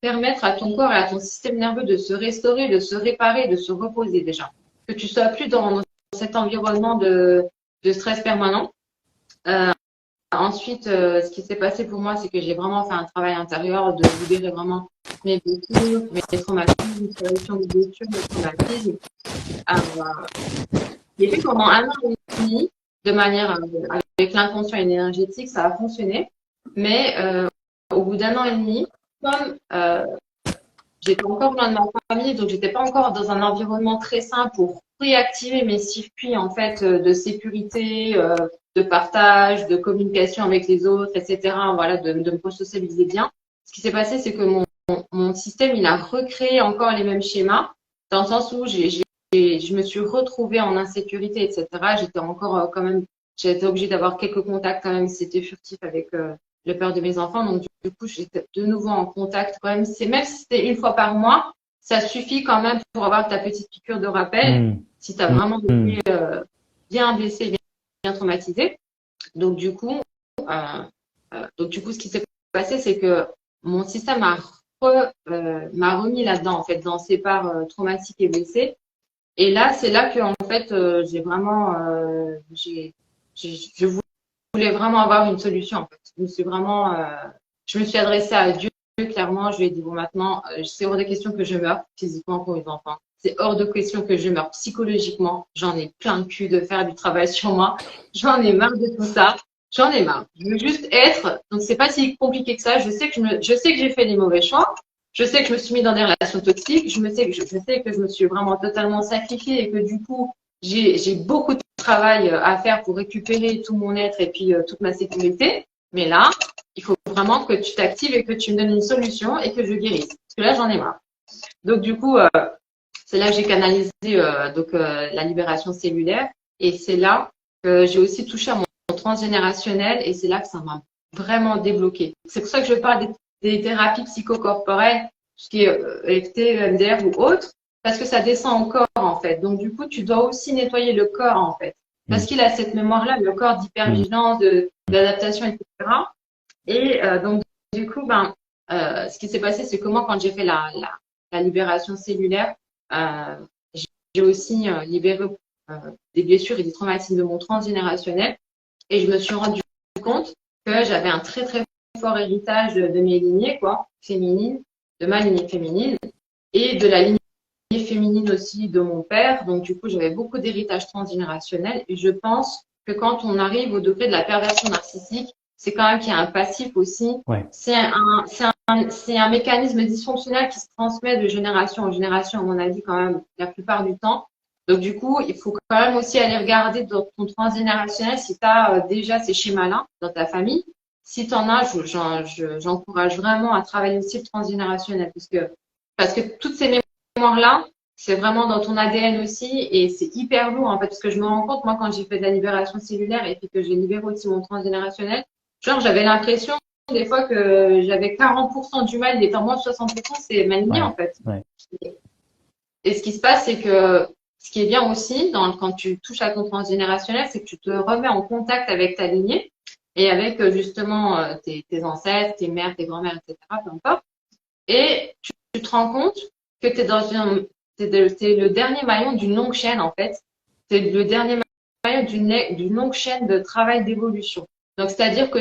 permettre à ton corps et à ton système nerveux de se restaurer, de se réparer, de se reposer déjà. Que tu sois plus dans cet environnement de stress permanent. Ensuite, ce qui s'est passé pour moi, c'est que j'ai vraiment fait un travail intérieur de libérer vraiment mes blessures, mes traumatismes, mes solutions de blessures, mes traumatismes. J'ai fait pendant 1 an et demi, de manière avec l'inconscient énergétique, ça a fonctionné. Mais au bout d'1 an et demi, comme j'étais encore loin de ma famille, donc j'étais pas encore dans un environnement très sain pour réactiver mes circuits en fait de sécurité, de partage, de communication avec les autres, etc. Voilà, de me resocialiser bien. Ce qui s'est passé, c'est que mon système, il a recréé encore les mêmes schémas, dans le sens où je me suis retrouvée en insécurité, etc. J'étais encore quand même, j'ai été obligée d'avoir quelques contacts quand même, c'était furtif avec le père de mes enfants. Donc, du coup, j'étais de nouveau en contact quand même. Même si c'était 1 fois par mois, ça suffit quand même pour avoir ta petite piqûre de rappel si tu as vraiment été bien blessé, bien traumatisé. Donc, du coup, ce qui s'est passé, c'est que mon système m'a remis là-dedans, en fait, dans ces parts traumatiques et blessées. Et là, c'est là que, en fait, j'ai vraiment, je voulais voulais vraiment avoir une solution, en fait. Je me suis adressée à Dieu, clairement. Je lui ai dit, bon, maintenant, c'est hors de question que je meure physiquement pour mes enfants. C'est hors de question que je meure psychologiquement. J'en ai plein le cul de faire du travail sur moi. J'en ai marre de tout ça. J'en ai marre. Je veux juste être. Donc, c'est pas si compliqué que ça. Je sais que j'ai fait des mauvais choix. Je sais que je me suis mis dans des relations toxiques. Je sais que je me suis vraiment totalement sacrifiée et que du coup, j'ai beaucoup de travail à faire pour récupérer tout mon être et puis toute ma sécurité. Mais là, il faut vraiment que tu t'actives et que tu me donnes une solution et que je guérisse. Parce que là, j'en ai marre. Donc, du coup, c'est là que j'ai canalisé la libération cellulaire. Et c'est là que j'ai aussi touché à mon transgénérationnel. Et c'est là que ça m'a vraiment débloqué. C'est pour ça que je parle des thérapies psychocorporelles, ce qui est EFT, EMDR ou autre, parce que ça descend au corps, en fait. Donc, du coup, tu dois aussi nettoyer le corps, en fait. Parce qu'il a cette mémoire-là, le corps d'hypervigilance, d'adaptation, etc. Et donc, du coup, ce qui s'est passé, c'est que moi, quand j'ai fait la libération cellulaire, j'ai aussi libéré des blessures et des traumatismes de mon transgénérationnel. Et je me suis rendu compte que j'avais un très, très fort héritage de mes lignées, féminines, de ma lignée féminine et de la lignée féminine aussi de mon père. Donc, du coup, j'avais beaucoup d'héritage transgénérationnel. Et je pense que quand on arrive au degré de la perversion narcissique, c'est quand même qu'il y a un passif aussi.
Ouais.
C'est un mécanisme dysfonctionnel qui se transmet de génération en génération, à mon avis, quand même, la plupart du temps. Donc, du coup, il faut quand même aussi aller regarder dans ton transgénérationnel si tu as déjà ces schémas-là dans ta famille. Si tu en as, j'encourage vraiment à travailler aussi le transgénérationnel parce que toutes ces mémoires-là, c'est vraiment dans ton ADN aussi et c'est hyper lourd en fait parce que je me rends compte, moi, quand j'ai fait de la libération cellulaire et puis que j'ai libéré aussi mon transgénérationnel, genre, j'avais l'impression des fois que j'avais 40% du mal, il était en moins de 60%, c'est ma lignée en fait.
Ouais.
Et ce qui se passe, c'est que ce qui est bien aussi quand tu touches à ton transgénérationnel, c'est que tu te remets en contact avec ta lignée et avec justement tes ancêtres, tes mères, tes grands-mères, etc., peu importe. Et tu te rends compte que t'es le dernier maillon d'une longue chaîne en fait. C'est le dernier maillon d'une longue chaîne de travail d'évolution. Donc, c'est-à-dire que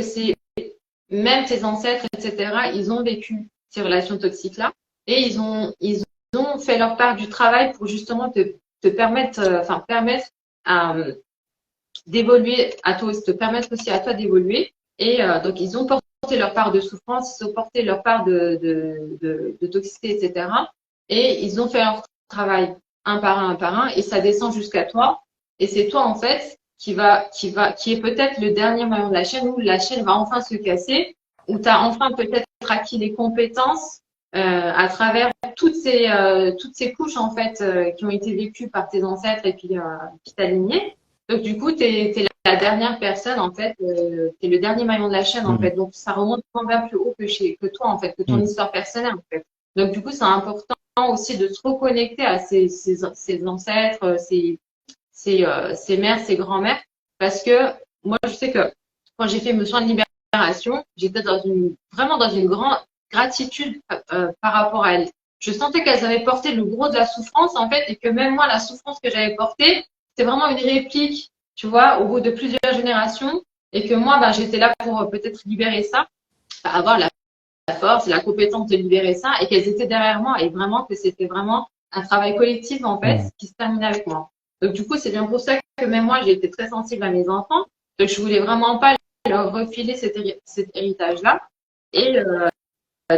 même tes ancêtres, etc., ils ont vécu ces relations toxiques-là et ils ont fait leur part du travail pour justement te permettre, d'évoluer à toi, te permettre aussi à toi d'évoluer. Et donc, ils ont porté leur part de souffrance, ils ont porté leur part de toxicité, etc. Et ils ont fait leur travail un par un, et ça descend jusqu'à toi. Et c'est toi, en fait, qui est peut-être le dernier maillon de la chaîne où la chaîne va enfin se casser, où tu as enfin peut-être acquis les compétences à travers toutes ces couches, en fait, qui ont été vécues par tes ancêtres et puis qui t'alignaient. Donc, du coup, tu es la dernière personne, en fait, tu es le dernier maillon de la chaîne, en fait. Donc, ça remonte bien plus haut que toi, en fait, que ton histoire personnelle, en fait. Donc, du coup, c'est important aussi de se reconnecter à ses ancêtres, ses mères, ses grands-mères, parce que moi, je sais que quand j'ai fait mes soins de libération, j'étais vraiment dans une grande gratitude par rapport à elles. Je sentais qu'elles avaient porté le gros de la souffrance, en fait, et que même moi, la souffrance que j'avais portée, c'était vraiment une réplique, tu vois, au bout de plusieurs générations, et que moi, j'étais là pour peut-être libérer ça, avoir la force et la compétence de libérer ça, et qu'elles étaient derrière moi, et vraiment que c'était vraiment un travail collectif, en fait, qui se terminait avec moi. Donc, du coup, c'est bien pour ça que même moi, j'ai été très sensible à mes enfants. Donc, je voulais vraiment pas leur refiler cet héritage-là. Et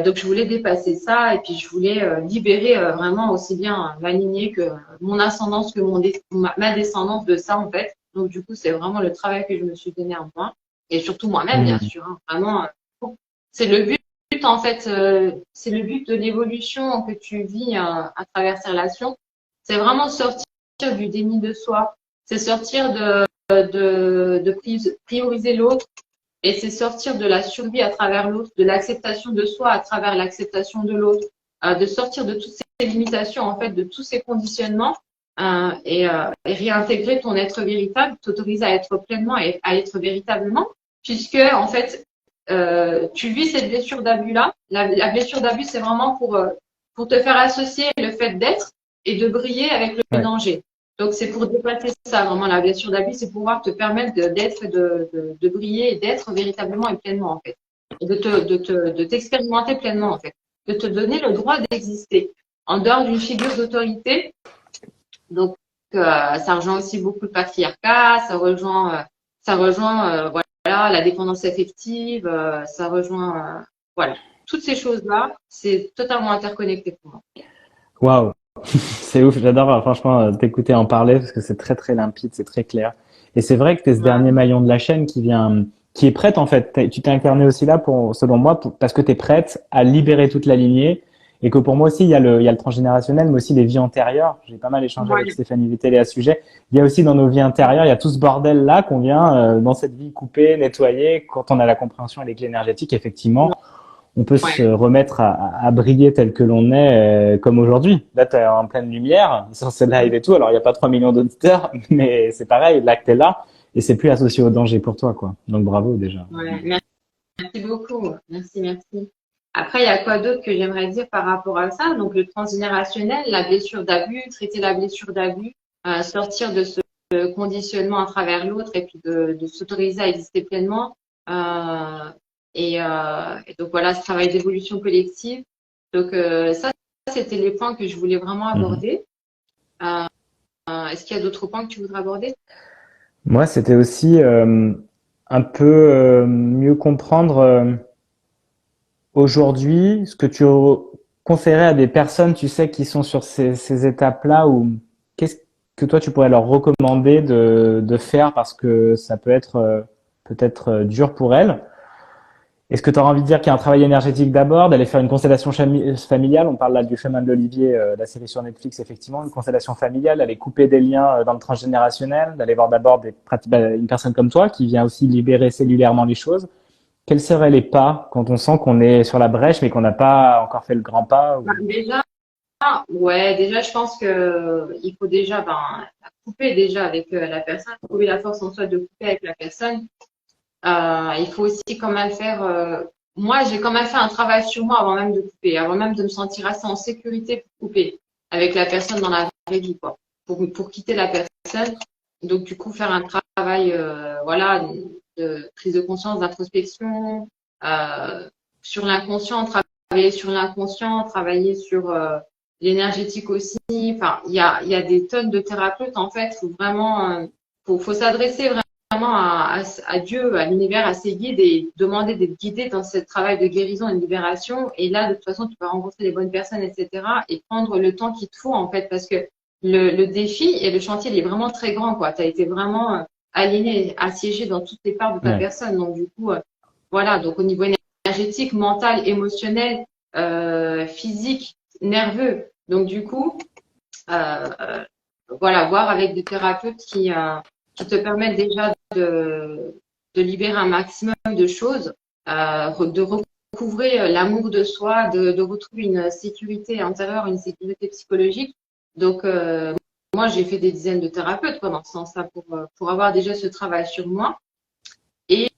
donc, je voulais dépasser ça et puis je voulais libérer vraiment aussi bien ma lignée que mon ascendance, que ma descendance de ça, en fait. Donc, du coup, c'est vraiment le travail que je me suis donné en moi. Et surtout moi-même, bien sûr. Hein, vraiment, c'est le but, en fait. C'est le but de l'évolution que tu vis à travers ces relations. C'est vraiment sortir du déni de soi. C'est sortir de prioriser l'autre. Et c'est sortir de la survie à travers l'autre, de l'acceptation de soi à travers l'acceptation de l'autre, de sortir de toutes ces limitations, en fait, de tous ces conditionnements et réintégrer ton être véritable, t'autoriser à être pleinement et à être véritablement, puisque, en fait, tu vis cette blessure d'abus-là. La blessure d'abus, c'est vraiment pour te faire associer le fait d'être et de briller avec le danger. Donc, c'est pour dépasser ça, vraiment, la blessure d'abus, c'est pouvoir te permettre d'être, de briller et d'être véritablement et pleinement, en fait. Et de t'expérimenter pleinement, en fait. De te donner le droit d'exister en dehors d'une figure d'autorité. Donc, ça rejoint aussi beaucoup le patriarcat, ça rejoint voilà, la dépendance affective, ça rejoint, voilà. Toutes ces choses-là, c'est totalement interconnecté pour moi.
Waouh, c'est ouf. J'adore franchement t'écouter en parler parce que c'est très très limpide, c'est très clair. Et c'est vrai que tu es ce
Ouais.
dernier maillon de la chaîne qui vient, qui est prête en fait. Tu t'es incarné aussi là pour, selon moi, parce que tu es prête à libérer toute la lignée et que pour moi aussi il y a le transgénérationnel, mais aussi les vies antérieures. J'ai pas mal échangé avec
Ouais.
Stéphanie Vittel à ce sujet. Il y a aussi dans nos vies intérieures, il y a tout ce bordel là qu'on vient dans cette vie couper, nettoyer. Quand on a la compréhension et les clés énergétiques, effectivement on peut se
Ouais.
remettre à briller tel que l'on est, comme aujourd'hui. Là, tu es en pleine lumière, sur ce live et tout. Alors, il n'y a pas 3 millions d'auditeurs, mais c'est pareil, là que tu es là, et c'est plus associé au danger pour toi, quoi. Donc, bravo déjà.
Ouais. Merci beaucoup. Merci, merci. Après, il y a quoi d'autre que j'aimerais dire par rapport à ça? Donc, le transgénérationnel, la blessure d'abus, traiter la blessure d'abus, sortir de ce conditionnement à travers l'autre et puis de s'autoriser à exister pleinement. Euh, et donc, voilà, ce travail d'évolution collective. Donc, ça, c'était les points que je voulais vraiment
Mhm.
aborder. Est-ce qu'il y a d'autres points que tu voudrais aborder?
Moi, c'était aussi un peu mieux comprendre aujourd'hui ce que tu conseillerais à des personnes, tu sais, qui sont sur ces étapes-là, ou qu'est-ce que toi, tu pourrais leur recommander de faire parce que ça peut être peut-être dur pour elles. Est-ce que tu auras envie de dire qu'il y a un travail énergétique d'abord, d'aller faire une constellation familiale? On parle là du chemin de l'Olivier, la série sur Netflix, effectivement, une constellation familiale, d'aller couper des liens dans le transgénérationnel, d'aller voir d'abord une personne comme toi qui vient aussi libérer cellulairement les choses. Quels seraient les pas quand on sent qu'on est sur la brèche mais qu'on n'a pas encore fait le grand pas
Bah, déjà, ouais, déjà, je pense que il faut déjà couper déjà avec la personne, trouver la force en soi de couper avec la personne. Il faut aussi quand même faire. Moi, j'ai quand même fait un travail sur moi avant même de couper, avant même de me sentir assez en sécurité pour couper avec la personne dans la vraie vie, quoi, pour quitter la personne. Donc, du coup, faire un travail, voilà, de prise de conscience, d'introspection, euh, sur l'inconscient, travailler sur l'inconscient, travailler sur l'énergétique aussi. Enfin, il y a des tonnes de thérapeutes, en fait. Faut vraiment, faut s'adresser vraiment à Dieu, à l'univers, à ses guides et demander d'être guidé dans ce travail de guérison et de libération. Et là, de toute façon, tu vas rencontrer les bonnes personnes, etc. Et prendre le temps qu'il te faut, en fait, parce que le défi et le chantier, il est vraiment très grand, quoi. Tu as été vraiment aligné, assiégé dans toutes les parts de ta
Ouais.
personne. Donc, du coup, voilà. Donc, au niveau énergétique, mental, émotionnel, physique, nerveux. Donc, du coup, euh, euh, voilà, voir avec des thérapeutes qui te permettent déjà de libérer un maximum de choses, de recouvrer l'amour de soi, de retrouver une sécurité intérieure, une sécurité psychologique. Donc, moi, j'ai fait des dizaines de thérapeutes quoi, dans ce sens-là pour avoir déjà ce travail sur moi. Et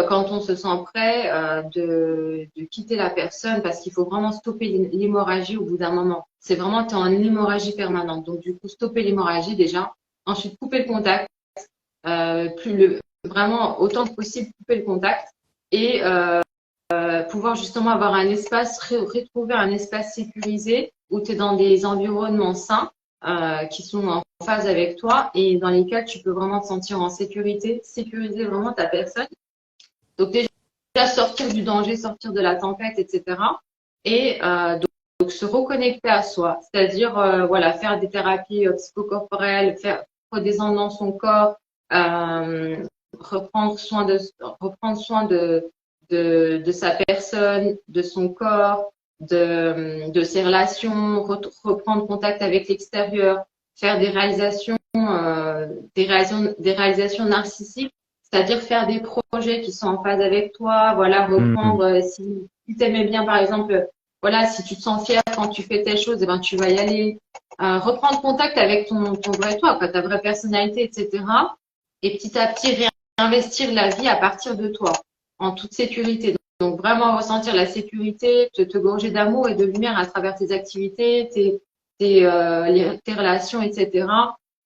quand on se sent prêt de quitter la personne, parce qu'il faut vraiment stopper l'hémorragie au bout d'un moment. C'est vraiment, tu es en hémorragie permanente. Donc, du coup, stopper l'hémorragie déjà. Ensuite, couper le contact. Vraiment, autant que possible, couper le contact. Et pouvoir justement avoir un espace, retrouver un espace sécurisé où tu es dans des environnements sains qui sont en phase avec toi et dans lesquels tu peux vraiment te sentir en sécurité, sécuriser vraiment ta personne. Donc déjà sortir du danger, sortir de la tempête, etc. Et donc se reconnecter à soi, c'est-à-dire voilà faire des thérapies psychocorporelles, faire redescendre dans son corps, euh, reprendre soin de sa personne, de son corps, de ses relations, reprendre contact avec l'extérieur, faire des réalisations narcissiques, c'est-à-dire faire des projets qui sont en phase avec toi, voilà, reprendre,
Mhm.
si tu t'aimais bien, par exemple, voilà, si tu te sens fier quand tu fais telle chose, eh ben, tu vas y aller. Reprendre contact avec ton vrai toi, quoi, ta vraie personnalité, etc. Et petit à petit, réinvestir la vie à partir de toi, en toute sécurité. Donc, vraiment ressentir la sécurité, te gorger d'amour et de lumière à travers tes activités, tes relations, etc.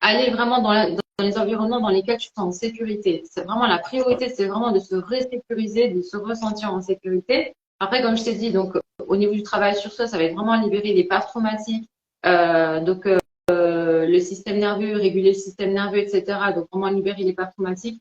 aller vraiment dans les environnements dans lesquels tu te sens en sécurité. C'est vraiment la priorité, c'est vraiment de se resécuriser, de se ressentir en sécurité. Après, comme je t'ai dit, donc au niveau du travail sur soi, ça va être vraiment libérer les parts traumatiques, le système nerveux, réguler le système nerveux, etc. Donc vraiment libérer les parts traumatiques.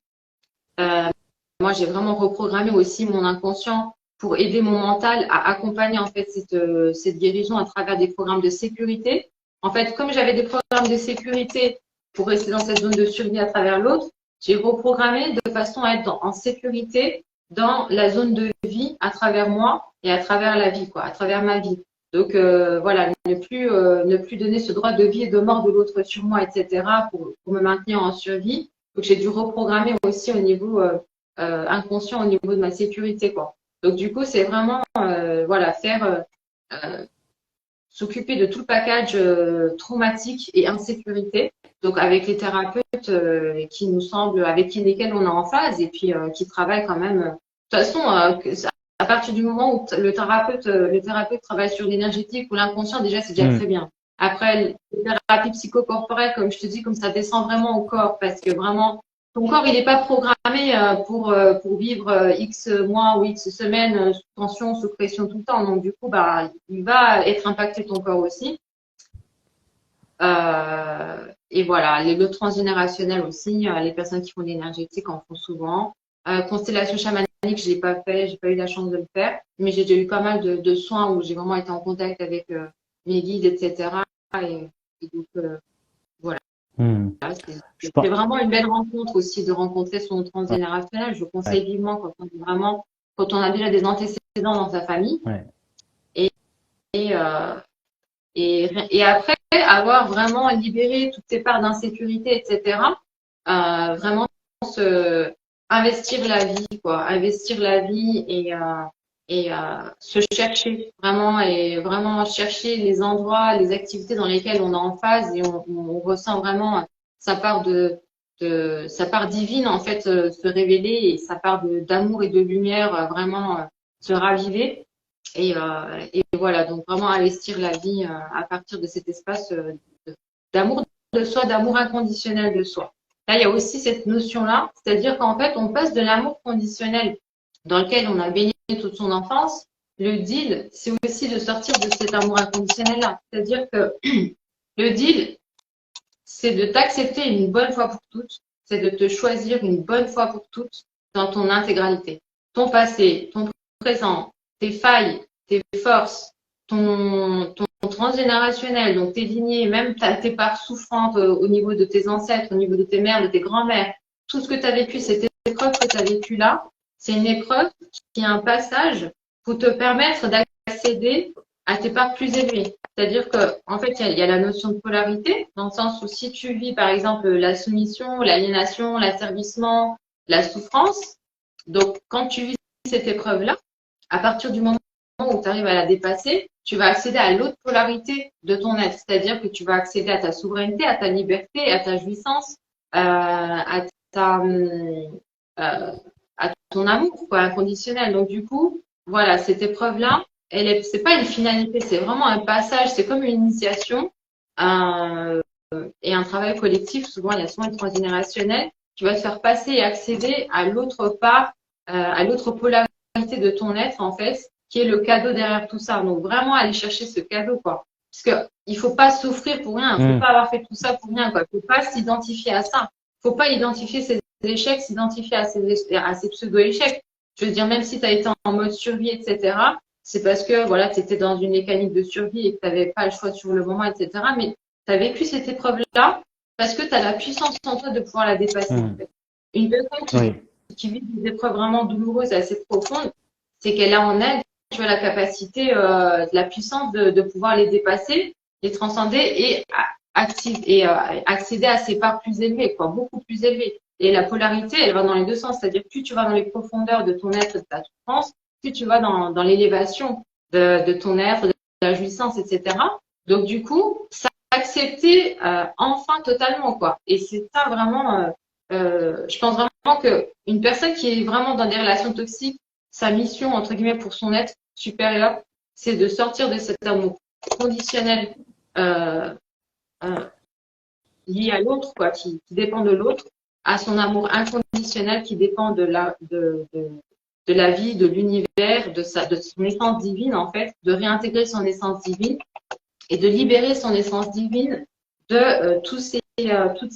Moi, j'ai vraiment reprogrammé aussi mon inconscient pour aider mon mental à accompagner en fait cette guérison à travers des programmes de sécurité. En fait, comme j'avais des programmes de sécurité pour rester dans cette zone de survie à travers l'autre, j'ai reprogrammé de façon à être en sécurité dans la zone de vie à travers moi et à travers la vie, quoi, à travers ma vie. Donc voilà, ne plus donner ce droit de vie et de mort de l'autre sur moi, etc. pour me maintenir en survie. Donc j'ai dû reprogrammer aussi au niveau inconscient, au niveau de ma sécurité, quoi. Donc du coup, c'est vraiment voilà, faire s'occuper de tout le package traumatique et insécurité. Donc avec les thérapeutes qui nous semblent, avec lesquels on est en phase et puis qui travaillent quand même. De toute façon, à partir du moment où le thérapeute travaille sur l'énergétique ou l'inconscient, déjà c'est déjà très bien. Après, les thérapies psychocorporelles, comme je te dis, comme ça descend vraiment au corps, parce que vraiment, ton corps, il n'est pas programmé pour vivre X mois ou X semaines sous tension, sous pression tout le temps. Donc, du coup, bah, il va être impacté ton corps aussi. Et voilà, le transgénérationnel aussi, les personnes qui font de l'énergétique en font souvent. Constellation chamanique, je l'ai pas fait, j'ai pas eu la chance de le faire, mais j'ai déjà eu pas mal de soins où j'ai vraiment été en contact avec mes guides, etc. Et donc, voilà. C'est vraiment une belle rencontre aussi de rencontrer son transgénérationnel. Je conseille vivement quand on a déjà des antécédents dans sa famille.
Ouais.
Et après, avoir vraiment libéré toutes ces parts d'insécurité, etc. Vraiment investir la vie, quoi. Investir la vie et se chercher vraiment et vraiment chercher les endroits, les activités dans lesquelles on est en phase et on ressent vraiment sa part sa part divine en fait se révéler et sa part d'amour et de lumière vraiment se raviver. Et voilà, donc vraiment investir la vie à partir de cet espace d'amour de soi, d'amour inconditionnel de soi. Là, il y a aussi cette notion-là, c'est-à-dire qu'en fait, on passe de l'amour conditionnel dans lequel on a baigné toute son enfance. Le deal, c'est aussi de sortir de cet amour inconditionnel-là. C'est-à-dire que le deal, c'est de t'accepter une bonne fois pour toutes, c'est de te choisir une bonne fois pour toutes dans ton intégralité. Ton passé, ton présent, tes failles, tes forces, ton transgénérationnel, donc tes lignées, même tes parts souffrantes au niveau de tes ancêtres, au niveau de tes mères, de tes grands-mères, tout ce que tu as vécu, cette épreuve que tu as vécue là, c'est une épreuve qui est un passage pour te permettre d'accéder à tes parts plus élevées. C'est-à-dire que, en fait, il y a la notion de polarité, dans le sens où si tu vis, par exemple, la soumission, l'aliénation, l'asservissement, la souffrance, donc quand tu vis cette épreuve-là, à partir du moment où tu arrives à la dépasser, tu vas accéder à l'autre polarité de ton être, c'est-à-dire que tu vas accéder à ta souveraineté, à ta liberté, à ta jouissance, à ton amour, quoi, inconditionnel. Donc du coup, voilà, cette épreuve-là, c'est pas une finalité, c'est vraiment un passage, c'est comme une initiation et un travail collectif. Souvent, il y a souvent une transgénérationnelle qui va te faire passer et accéder à l'autre part, à l'autre polarité de ton être, en fait, qui est le cadeau derrière tout ça. Donc vraiment aller chercher ce cadeau, quoi. Parce que il faut pas souffrir pour rien, il faut pas avoir fait tout ça pour rien, quoi. Il faut pas s'identifier à ça. Il faut pas identifier ses échecs, s'identifier à ces pseudo-échecs. Je veux dire, même si tu as été en mode survie, etc., c'est parce que voilà, tu étais dans une mécanique de survie et que tu n'avais pas le choix sur le moment, etc. Mais tu as vécu cette épreuve-là parce que tu as la puissance en toi de pouvoir la dépasser. En fait. Une personne qui vit des épreuves vraiment douloureuses et assez profondes, c'est qu'elle a en elle, tu vois, la capacité, la puissance de pouvoir les dépasser, les transcender et accéder à ses parts plus élevées, quoi, beaucoup plus élevées. Et la polarité, elle va dans les deux sens, c'est-à-dire plus tu vas dans les profondeurs de ton être, de ta souffrance, plus tu vas dans l'élévation de ton être, de la jouissance, etc. Donc du coup, s'accepter enfin totalement, quoi. Et c'est ça vraiment, je pense vraiment que une personne qui est vraiment dans des relations toxiques, sa mission entre guillemets pour son être supérieur, c'est de sortir de cet amour conditionnel lié à l'autre, quoi, qui dépend de l'autre, à son amour inconditionnel qui dépend de la vie, de l'univers, de son essence divine, en fait, de réintégrer son essence divine et de libérer son essence divine de toutes ces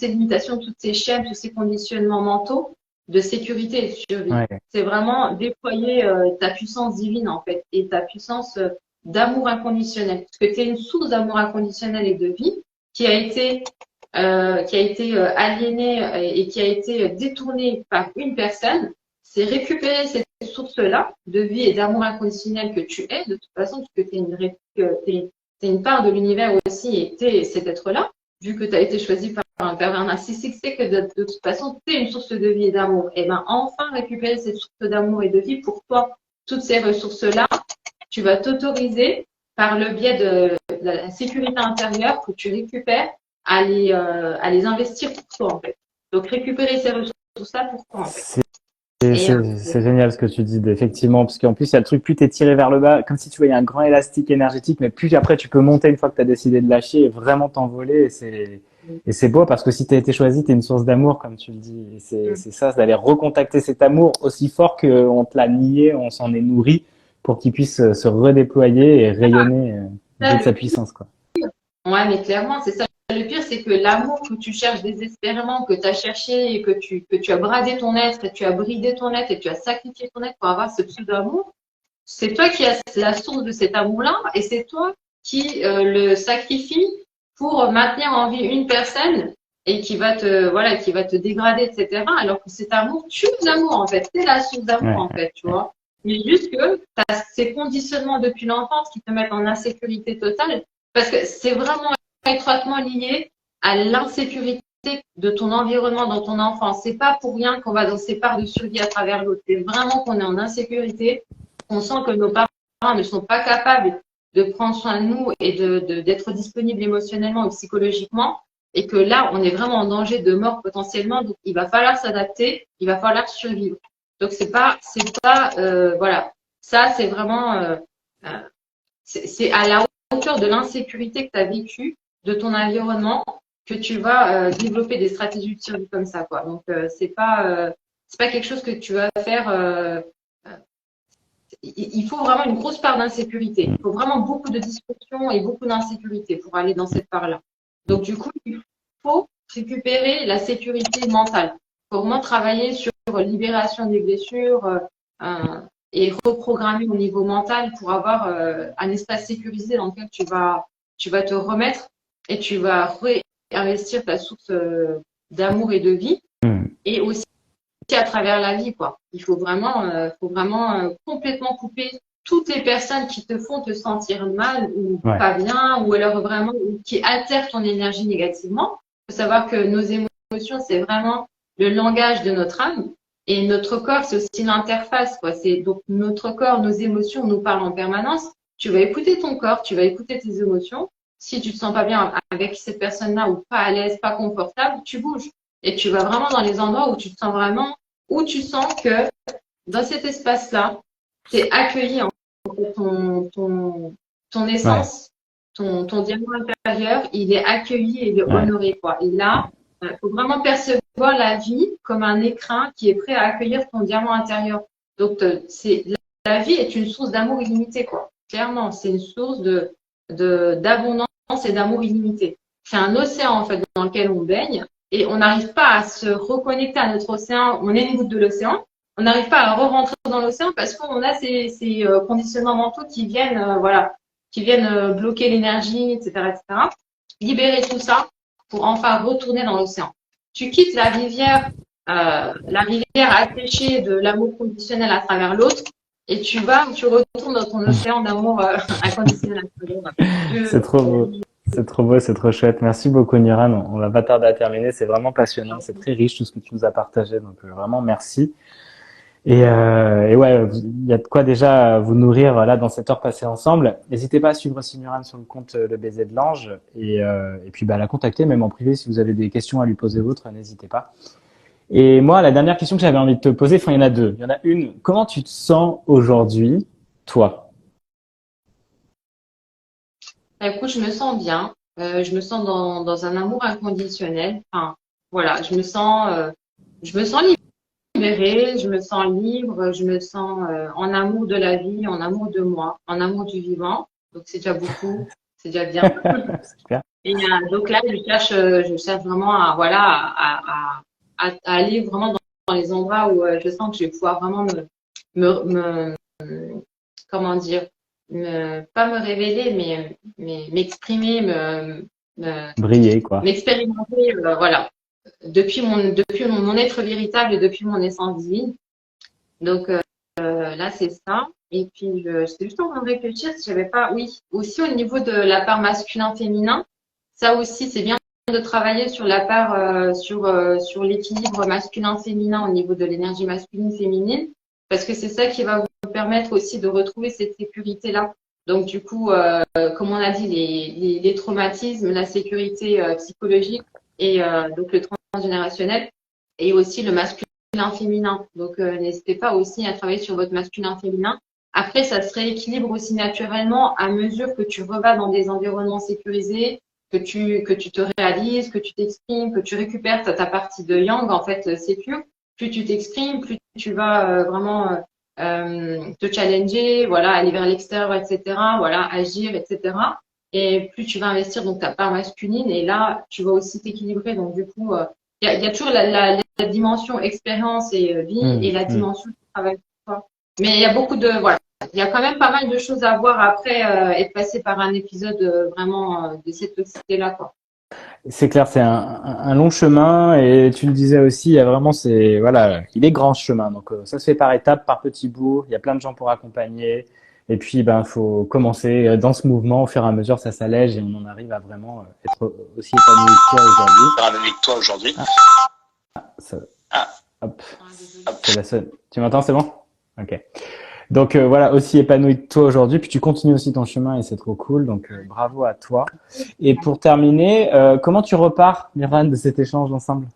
limitations, toutes ces chaînes, tous ces conditionnements mentaux de sécurité et de survie.
Ouais.
C'est vraiment déployer ta puissance divine, en fait, et ta puissance d'amour inconditionnel. Parce que tu es une source d'amour inconditionnel et de vie qui a été aliénée et qui a été détournée par une personne. C'est récupérer cette source-là de vie et d'amour inconditionnel que tu es, de toute façon, puisque tu es une part de l'univers aussi et tu es cet être-là, vu que tu as été choisi par un pervers narcissique, c'est que de toute façon, tu es une source de vie et d'amour. Et bien, enfin, récupérer cette source d'amour et de vie pour toi, toutes ces ressources-là, tu vas t'autoriser par le biais de la sécurité intérieure que tu récupères à les investir pour toi, en fait. Donc, récupérer ces ressources-là pour toi, en fait.
C'est génial ce que tu dis, effectivement, parce qu'en plus, il y a le truc, plus t'es tiré vers le bas, comme si tu voyais un grand élastique énergétique, mais plus après, tu peux monter une fois que tu as décidé de lâcher et vraiment t'envoler. Et c'est beau parce que si tu as été choisi, tu es une source d'amour, comme tu le dis. Et c'est ça, c'est d'aller recontacter cet amour aussi fort qu'on te l'a nié, on s'en est nourri pour qu'il puisse se redéployer et rayonner de sa puissance, quoi.
Ouais, mais clairement, c'est ça. Le pire, c'est que l'amour que tu cherches désespérément, que tu as cherché et que tu as bradé ton être, et tu as bridé ton être et tu as sacrifié ton être pour avoir ce pseudo-amour, c'est toi qui as la source de cet amour-là et c'est toi qui le sacrifie pour maintenir en vie une personne et qui va te dégrader, etc. Alors que cet amour tue l'amour, en fait. C'est la source d'amour,
Ouais.
en fait, tu vois. Mais juste que tu as ces conditionnements depuis l'enfance qui te mettent en insécurité totale parce que c'est vraiment étroitement lié à l'insécurité de ton environnement dans ton enfance. C'est pas pour rien qu'on va dans ces parts de survie à travers l'autre. C'est vraiment qu'on est en insécurité, on sent que nos parents ne sont pas capables de prendre soin de nous et d'être disponibles émotionnellement ou psychologiquement, et que là, on est vraiment en danger de mort potentiellement. Donc, il va falloir s'adapter, il va falloir survivre. Donc, voilà. Ça, c'est vraiment, c'est à la hauteur de l'insécurité que tu as vécue, de ton environnement, que tu vas développer des stratégies de survie comme ça, quoi. Donc, c'est pas quelque chose que tu vas faire. Il faut vraiment une grosse part d'insécurité. Il faut vraiment beaucoup de dysfonction et beaucoup d'insécurité pour aller dans cette part-là. Donc, du coup, il faut récupérer la sécurité mentale. Il faut vraiment travailler sur libération des blessures et reprogrammer au niveau mental pour avoir un espace sécurisé dans lequel tu vas te remettre et tu vas réinvestir ta source d'amour et de vie. Et aussi à travers la vie, quoi. Il faut vraiment complètement couper toutes les personnes qui te font te sentir mal ou pas bien, ou alors vraiment qui altèrent ton énergie négativement. Il faut savoir que nos émotions, c'est vraiment le langage de notre âme. Et notre corps, c'est aussi l'interface, quoi. C'est donc notre corps, nos émotions nous parlent en permanence. Tu vas écouter ton corps, tu vas écouter tes émotions. Si tu te sens pas bien avec cette personne-là ou pas à l'aise, pas confortable, tu bouges. Et tu vas vraiment dans les endroits où tu te sens vraiment, où tu sens que dans cet espace-là, tu es accueilli en fait, ton essence, ton diamant intérieur, il est accueilli et il est honoré, quoi. Et là, il faut vraiment percevoir la vie comme un écrin qui est prêt à accueillir ton diamant intérieur. Donc, la vie est une source d'amour illimité, quoi. Clairement, c'est une source d'abondance et d'amour illimité. C'est un océan, en fait, dans lequel on baigne et on n'arrive pas à se reconnecter à notre océan. On est une goutte de l'océan. On n'arrive pas à re-rentrer dans l'océan parce qu'on a ces conditionnements mentaux qui viennent, bloquer l'énergie, etc., etc. Libérer tout ça pour enfin retourner dans l'océan. Tu quittes la rivière asséchée de l'amour conditionnel à travers l'autre, et tu retournes dans ton océan d'amour inconditionnel.
C'est trop beau. C'est trop beau, c'est trop chouette. Merci beaucoup, Niran. On va pas tarder à terminer. C'est vraiment passionnant. C'est très riche tout ce que tu nous as partagé. Donc, vraiment, merci. Et ouais, il y a de quoi déjà vous nourrir là dans cette heure passée ensemble. N'hésitez pas à suivre aussi Niran sur le compte Le Baiser de l'Ange et puis la contacter même en privé si vous avez des questions à lui poser autres, n'hésitez pas. Et moi, la dernière question que j'avais envie de te poser, enfin il y en a deux. Il y en a une. Comment tu te sens aujourd'hui, toi?
Écoute, je me sens bien. je me sens dans un amour inconditionnel. Enfin, voilà, je me sens libérée, je me sens libre, je me sens en amour de la vie, en amour de moi, en amour du vivant. Donc c'est déjà beaucoup, c'est déjà bien.
Super.
Et donc là, je cherche vraiment à voilà à aller vraiment dans les endroits où je sens que je vais pouvoir vraiment me comment dire, pas me révéler, mais m'exprimer,
Briller, quoi.
m'expérimenter, voilà, depuis mon être véritable et depuis mon essence divine. Donc là, c'est ça. Et puis, j'étais juste en train de réfléchir si j'avais pas, oui, aussi au niveau de la part masculin-féminin, ça aussi, c'est bien de travailler sur la part, sur l'équilibre masculin-féminin au niveau de l'énergie masculine-féminine, parce que c'est ça qui va vous permettre aussi de retrouver cette sécurité-là. Donc, du coup, comme on a dit, les traumatismes, la sécurité psychologique et donc le transgénérationnel et aussi le masculin-féminin. Donc, n'hésitez pas aussi à travailler sur votre masculin-féminin. Après, ça se rééquilibre aussi naturellement à mesure que tu revas dans des environnements sécurisés, que tu te réalises, que tu t'exprimes, que tu récupères ta partie de yang, en fait, sécure. Plus tu t'exprimes, plus tu vas vraiment te challenger, voilà, aller vers l'extérieur, etc., voilà, agir, etc. Et plus tu vas investir donc ta part masculine, et là, tu vas aussi t'équilibrer. Donc, du coup, il y a toujours la dimension expérience et vie et la dimension travail sur soi. Mais il y a beaucoup de, voilà, il y a quand même pas mal de choses à voir après être passé par un épisode vraiment de cette toxicité-là, quoi.
C'est clair, c'est un long chemin et tu le disais aussi, il y a vraiment voilà, il est grand ce chemin. Donc ça se fait par étapes, par petits bouts. Il y a plein de gens pour accompagner. Et puis ben faut commencer dans ce mouvement. Au fur et à mesure, ça s'allège et on en arrive à vraiment être aussi épanoui que toi aujourd'hui. Ça, hop, c'est la sonne. Tu m'entends, c'est bon? Ok. Donc voilà, aussi épanoui de toi aujourd'hui, puis tu continues aussi ton chemin et c'est trop cool, donc bravo à toi. Et pour terminer, comment tu repars, Myriam, de cet échange ensemble?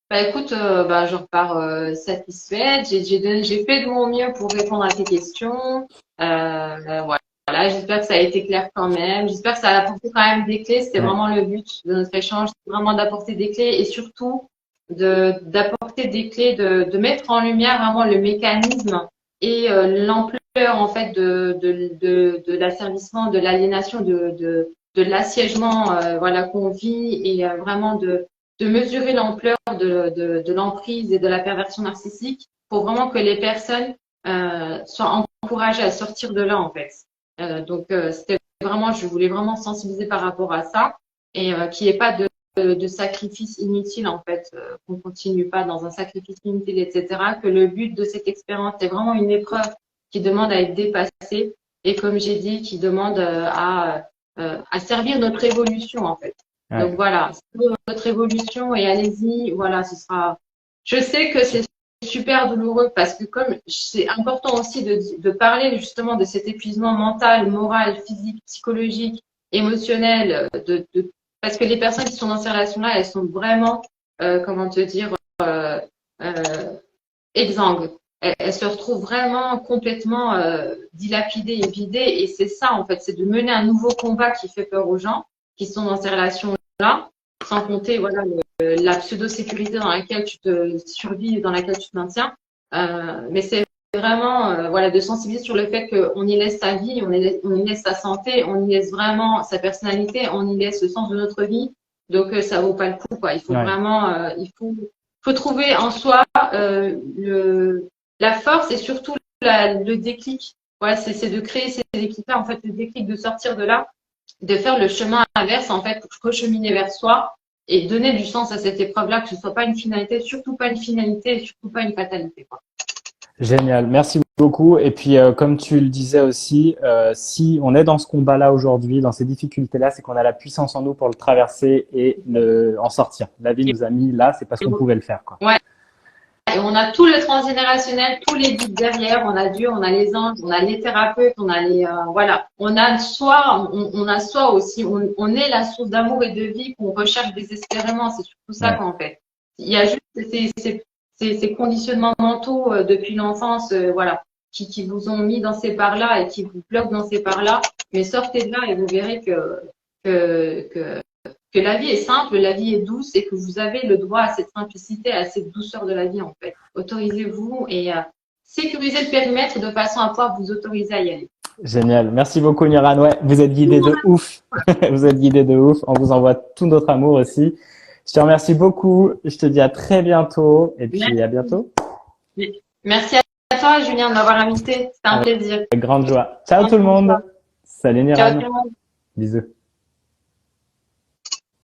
Bah écoute, bah, je repars satisfaite. J'ai fait de mon mieux pour répondre à tes questions. Voilà, j'espère que ça a été clair quand même. J'espère que ça a apporté quand même des clés. C'était
Ouais.
vraiment le but de notre échange, c'était vraiment d'apporter des clés et surtout d'apporter des clés, de mettre en lumière vraiment le mécanisme et l'ampleur en fait de l'asservissement, de l'aliénation, de l'assiègement voilà qu'on vit et vraiment de mesurer l'ampleur de l'emprise et de la perversion narcissique pour vraiment que les personnes soient encouragées à sortir de là en fait. Donc c'était vraiment, je voulais vraiment sensibiliser par rapport à ça et qu'il n'y ait pas de sacrifice inutile en fait, qu'on continue pas dans un sacrifice inutile, etc. Que le but de cette expérience est vraiment une épreuve qui demande à être dépassée et comme j'ai dit, qui demande à servir notre évolution en fait.
Ouais.
Donc voilà, servir votre évolution et allez-y, voilà, ce sera. Je sais que c'est super douloureux parce que comme c'est important aussi de parler justement de cet épuisement mental, moral, physique, psychologique, émotionnel, parce que les personnes qui sont dans ces relations-là, elles sont vraiment, comment te dire, euh, exsangues. Elles se retrouvent vraiment complètement dilapidées et vidées. Et c'est ça, en fait, c'est de mener un nouveau combat qui fait peur aux gens qui sont dans ces relations-là, sans compter voilà la pseudo-sécurité dans laquelle tu te survis et dans laquelle tu te maintiens. Mais c'est vraiment voilà de sensibiliser sur le fait qu'on y laisse sa vie, on y laisse sa santé, on y laisse vraiment sa personnalité, on y laisse le sens de notre vie. Donc ça vaut pas le coup, quoi. Il faut vraiment, faut trouver en soi la force et surtout le déclic. Voilà, c'est de créer ces déclics-là, en fait, le déclic de sortir de là, de faire le chemin inverse, en fait, pour recheminer vers soi et donner du sens à cette épreuve-là, que ce soit pas une finalité, surtout pas une finalité, et surtout pas une fatalité, quoi.
Génial, merci beaucoup. Et puis, comme tu le disais aussi, si on est dans ce combat-là aujourd'hui, dans ces difficultés-là, c'est qu'on a la puissance en nous pour le traverser et en sortir. La vie nous a mis là, c'est parce qu'on pouvait le faire, quoi.
Ouais. Et on a tout le transgénérationnel, tous les guides derrière. On a Dieu, on a les anges, on a les thérapeutes, on a les voilà. On a soi, on a soi aussi. On est la source d'amour et de vie qu'on recherche désespérément. C'est surtout ça qu'on fait. Il y a juste ces conditionnements mentaux depuis l'enfance, voilà, qui vous ont mis dans ces parts-là et qui vous bloquent dans ces parts-là. Mais sortez de là et vous verrez que que la vie est simple, la vie est douce et que vous avez le droit à cette simplicité, à cette douceur de la vie en fait. Autorisez-vous et sécurisez le périmètre de façon à pouvoir vous autoriser à y aller.
Génial. Merci beaucoup, Niran. Ouais, vous êtes guidé de ouf. Vous êtes guidé de ouf. On vous envoie tout notre amour aussi. Je te remercie beaucoup. Je te dis à très bientôt et puis à bientôt.
Merci à toi, Julien, de m'avoir invité. C'était un plaisir.
Avec grande joie. Ciao tout le monde. Salut
Ciao
Niran.
tout le monde.
Bisous.